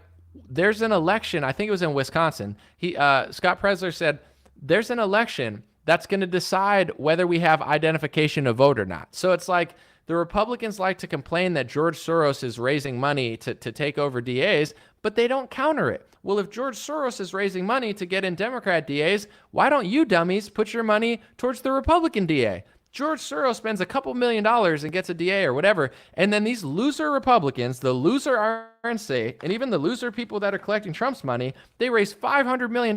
there's an election. I think it was in Wisconsin. Scott Presler said, there's an election that's going to decide whether we have identification of vote or not. So it's like the Republicans like to complain that George Soros is raising money to take over DAs, but they don't counter it. Well, if George Soros is raising money to get in Democrat DAs, why don't you dummies put your money towards the Republican DA? George Soros spends a couple $1 million and gets a DA or whatever, and then these loser Republicans, the loser RNC, and even the loser people that are collecting Trump's money, they raise $500 million.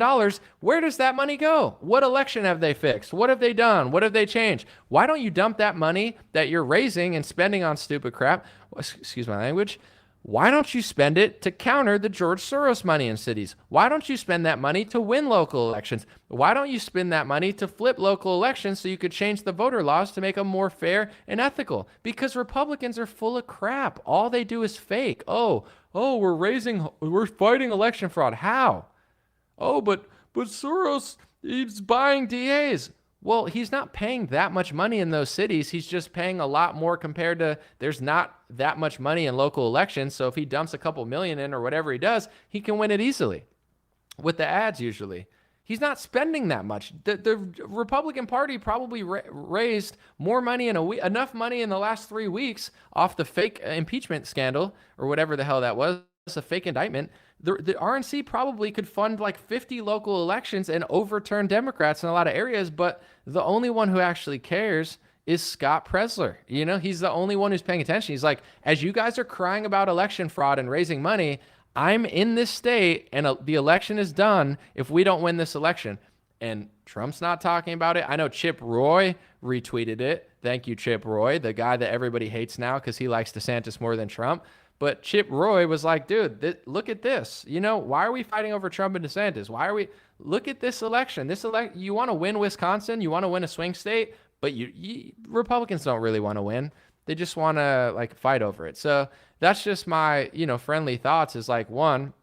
Where does that money go? What election have they fixed? What have they done? What have they changed? Why don't you dump that money that you're raising and spending on stupid crap? Excuse my language. Why don't you spend it to counter the George Soros money in cities? Why don't you spend that money to win local elections? Why don't you spend that money to flip local elections so you could change the voter laws to make them more fair and ethical? Because Republicans are full of crap. All they do is fake. Oh, we're fighting election fraud. How? Oh, but Soros, he's buying DAs. Well, he's not paying that much money in those cities. He's just paying a lot more compared to, there's not that much money in local elections. So if he dumps a couple million in or whatever he does, he can win it easily with the ads usually. He's not spending that much. The Republican Party probably raised more money in enough money in the last 3 weeks off the fake impeachment scandal or whatever the hell that was, a fake indictment. The RNC probably could fund like 50 local elections and overturn Democrats in a lot of areas, but the only one who actually cares is Scott Presler. You know, he's the only one who's paying attention. He's like, as you guys are crying about election fraud and raising money, I'm in this state and the election is done if we don't win this election. And Trump's not talking about it. I know Chip Roy retweeted it. Thank you, Chip Roy, the guy that everybody hates now because he likes DeSantis more than Trump. But Chip Roy was like, dude, look at this. You know, why are we fighting over Trump and DeSantis? Why are we, look at this election. You want to win Wisconsin, you want to win a swing state, but Republicans don't really want to win. They just want to like fight over it. So that's just my, friendly thoughts is like, one,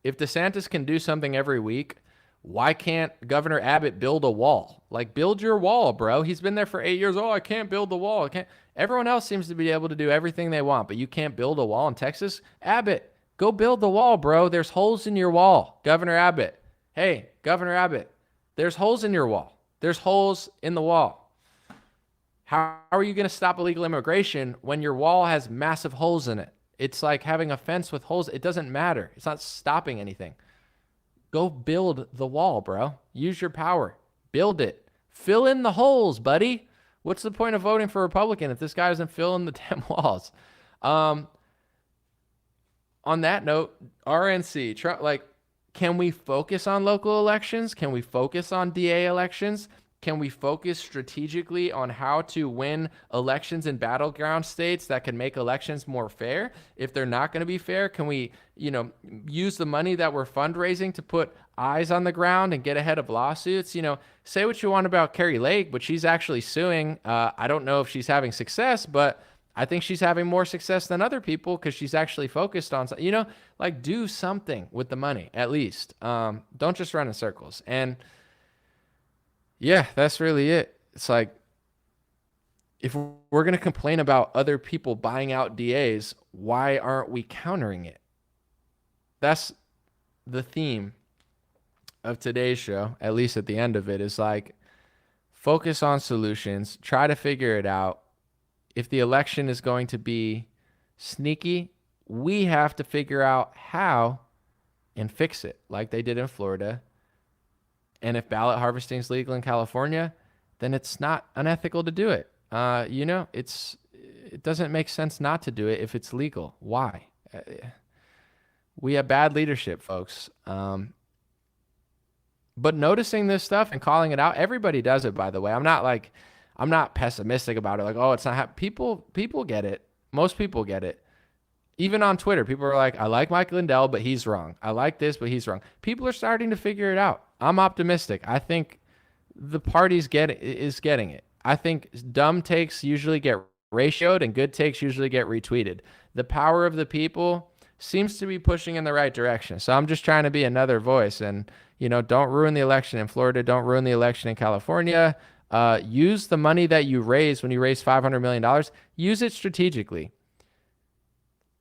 if DeSantis can do something every week, why can't Governor Abbott build a wall? Like, build your wall, bro. He's been there for 8 years. Oh, I can't build the wall. I can't. Everyone else seems to be able to do everything they want, but you can't build a wall in Texas? Abbott, go build the wall, bro. There's holes in your wall. Governor Abbott. Hey, Governor Abbott, there's holes in your wall. There's holes in the wall. How are you going to stop illegal immigration when your wall has massive holes in it? It's like having a fence with holes. It doesn't matter. It's not stopping anything. Go build the wall, bro. Use your power. Build it. Fill in the holes, buddy. What's the point of voting for Republican if this guy doesn't fill in the damn walls? On that note, RNC, Trump, like, can we focus on local elections? Can we focus on DA elections? Can we focus strategically on how to win elections in battleground states that can make elections more fair? If they're not going to be fair, can we, use the money that we're fundraising to put eyes on the ground and get ahead of lawsuits? Say what you want about Carrie Lake, but she's actually suing. I don't know if she's having success, but I think she's having more success than other people because she's actually focused on, like, do something with the money at least. Don't just run in circles. And yeah, that's really it. It's like, if we're going to complain about other people buying out DAs, why aren't we countering it? That's the theme of today's show, at least at the end of it, is like, focus on solutions, try to figure it out. If the election is going to be sneaky, we have to figure out how and fix it like they did in Florida. And if ballot harvesting is legal in California, then it's not unethical to do it. It doesn't make sense not to do it if it's legal. Why? We have bad leadership, folks. But noticing this stuff and calling it out, everybody does it, by the way. I'm not pessimistic about it. Like, oh, it's not people get it. Most people get it. Even on Twitter, people are like, I like Mike Lindell, but he's wrong. I like this, but he's wrong. People are starting to figure it out. I'm optimistic. I think the party's is getting it. I think dumb takes usually get ratioed and good takes usually get retweeted. The power of the people seems to be pushing in the right direction. So I'm just trying to be another voice and, don't ruin the election in Florida. Don't ruin the election in California. Use the money that you raise when you raise $500 million. Use it strategically.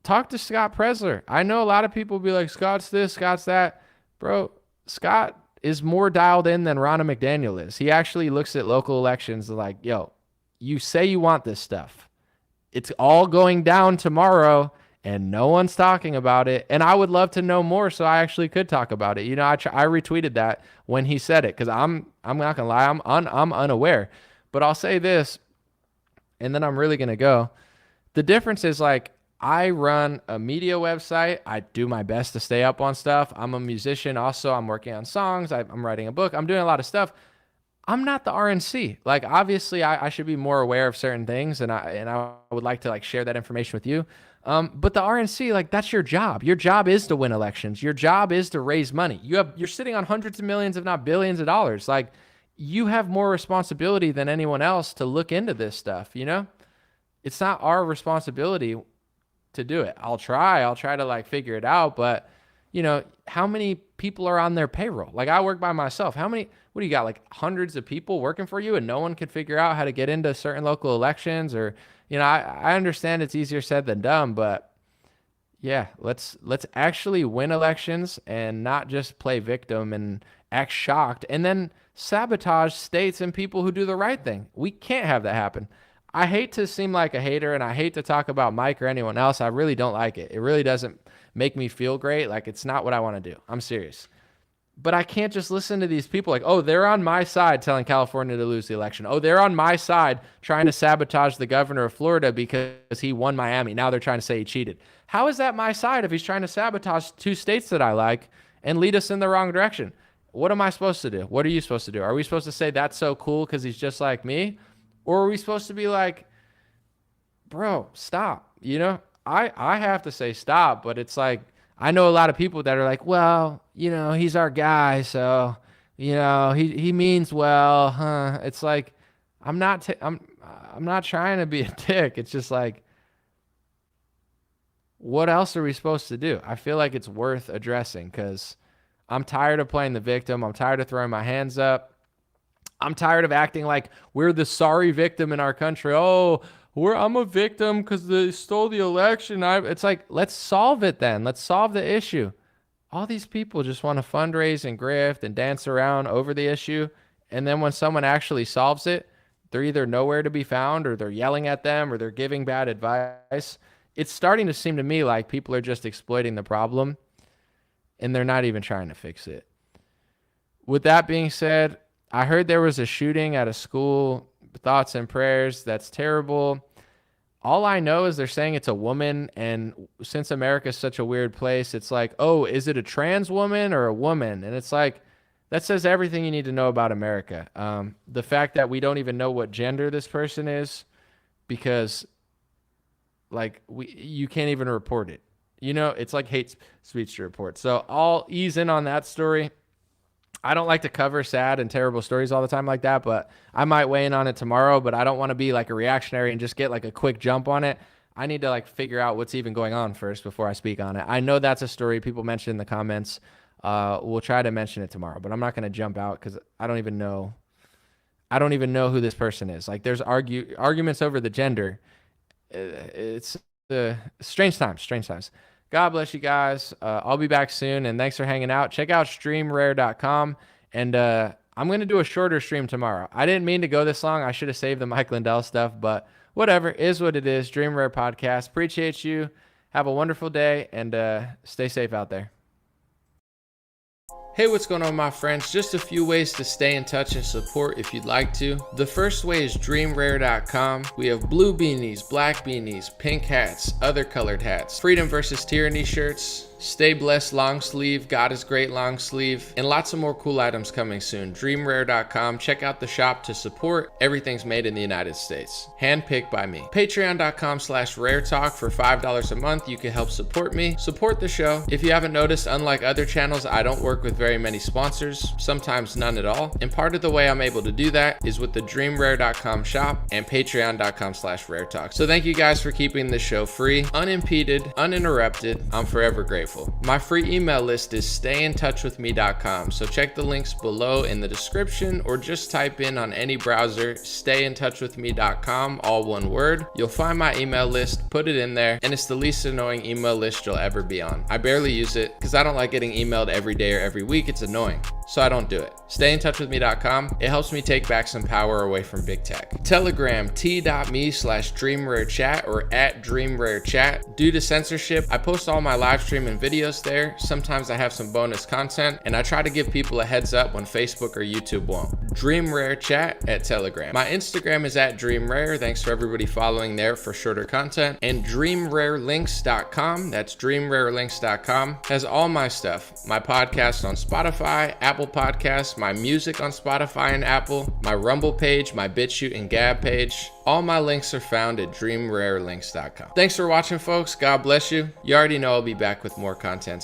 Talk to Scott Presler. I know a lot of people will be like, Scott's this, Scott's that. Bro, Scott is more dialed in than Ronna McDaniel is. He actually looks at local elections like, yo, you say you want this stuff. It's all going down tomorrow and no one's talking about it. And I would love to know more so I actually could talk about it. I retweeted that when he said it because I'm not going to lie, I'm unaware. But I'll say this, and then I'm really going to go. The difference is, like, I run a media website. I do my best to stay up on stuff. I'm a musician. Also, I'm working on songs. I'm writing a book. I'm doing a lot of stuff. I'm not the RNC. Like, obviously, I should be more aware of certain things, and I would like to, like, share that information with you. But the RNC, like, that's your job. Your job is to win elections. Your job is to raise money. You're sitting on hundreds of millions, if not billions of dollars. Like, you have more responsibility than anyone else to look into this stuff, It's not our responsibility to do it. I'll try to, like, figure it out, but how many people are on their payroll? Like, I work by myself. What do you got, like hundreds of people working for you and no one can figure out how to get into certain local elections? Or, I understand it's easier said than done, but yeah, let's actually win elections and not just play victim and act shocked and then sabotage states and people who do the right thing. We can't have that happen. I hate to seem like a hater and I hate to talk about Mike or anyone else. I really don't like it. It really doesn't make me feel great. Like, it's not what I want to do. I'm serious. But I can't just listen to these people like, oh, they're on my side telling California to lose the election. Oh, they're on my side trying to sabotage the governor of Florida because he won Miami. Now they're trying to say he cheated. How is that my side if he's trying to sabotage two states that I like and lead us in the wrong direction? What am I supposed to do? What are you supposed to do? Are we supposed to say that's so cool because he's just like me? Or are we supposed to be like, bro, stop, I have to say stop, but it's like, I know a lot of people that are like, well, you know, he's our guy, so, you know, he means well, huh? It's like, I'm not trying to be a dick. It's just like, what else are we supposed to do? I feel like it's worth addressing because I'm tired of playing the victim. I'm tired of throwing my hands up. I'm tired of acting like we're the sorry victim in our country. Oh, I'm a victim because they stole the election. It's like, let's solve it then. Let's solve the issue. All these people just want to fundraise and grift and dance around over the issue. And then when someone actually solves it, they're either nowhere to be found, or they're yelling at them, or they're giving bad advice. It's starting to seem to me like people are just exploiting the problem and they're not even trying to fix it. With that being said, I heard there was a shooting at a school. Thoughts and prayers. That's terrible. All I know is they're saying it's a woman, and since America is such a weird place, it's like, oh, is it a trans woman or a woman? And it's like, that says everything you need to know about America. The fact that we don't even know what gender this person is, because like you can't even report it. You know, it's like hate speech to report. So I'll ease in on that story. I don't like to cover sad and terrible stories all the time like that, but I might weigh in on it tomorrow, but I don't want to be like a reactionary and just get like a quick jump on it. I need to like figure out what's even going on first before I speak on it. I know that's a story people mentioned in the comments. We'll try to mention it tomorrow, but I'm not going to jump out because I don't even know who this person is. Like, there's arguments over the gender. It's strange times. God bless you guys. I'll be back soon, and thanks for hanging out. Check out streamrare.com, and I'm going to do a shorter stream tomorrow. I didn't mean to go this long. I should have saved the Mike Lindell stuff, but whatever. Is what it is. Dream Rare Podcast. Appreciate you. Have a wonderful day, and stay safe out there. Hey, what's going on, my friends? Just a few ways to stay in touch and support if you'd like to. The first way is dreamrare.com. We have blue beanies, black beanies, pink hats, other colored hats, freedom versus tyranny shirts, stay blessed long sleeve, God is great long sleeve, and lots of more cool items coming soon. Dreamrare.com. Check out the shop to support. Everything's made in the United States. Handpicked by me. Patreon.com/raretalk. For $5 a month, you can help support me, support the show. If you haven't noticed, unlike other channels, I don't work with very many sponsors, sometimes none at all. And part of the way I'm able to do that is with the dreamrare.com shop and patreon.com/raretalk. So thank you guys for keeping this show free, unimpeded, uninterrupted. I'm forever grateful. My free email list is stayintouchwithme.com. So check the links below in the description, or just type in on any browser, stayintouchwithme.com, all one word. You'll find my email list, put it in there, and it's the least annoying email list you'll ever be on. I barely use it because I don't like getting emailed every day or every week. It's annoying, so I don't do it. Stayintouchwithme.com. It helps me take back some power away from big tech. Telegram, t.me/dreamrarechat or @dreamrarechat. Due to censorship, I post all my live stream and videos there. Sometimes I have some bonus content, and I try to give people a heads up when Facebook or YouTube won't. DreamRareChat at Telegram. My Instagram is @DreamRare. Thanks for everybody following there for shorter content. And DreamRareLinks.com. That's DreamRareLinks.com. Has all my stuff. My podcast on Spotify, Apple Podcasts, my music on Spotify and Apple, my Rumble page, my BitChute and Gab page. All my links are found at DreamRareLinks.com. Thanks for watching, folks. God bless you. You already know I'll be back with more content.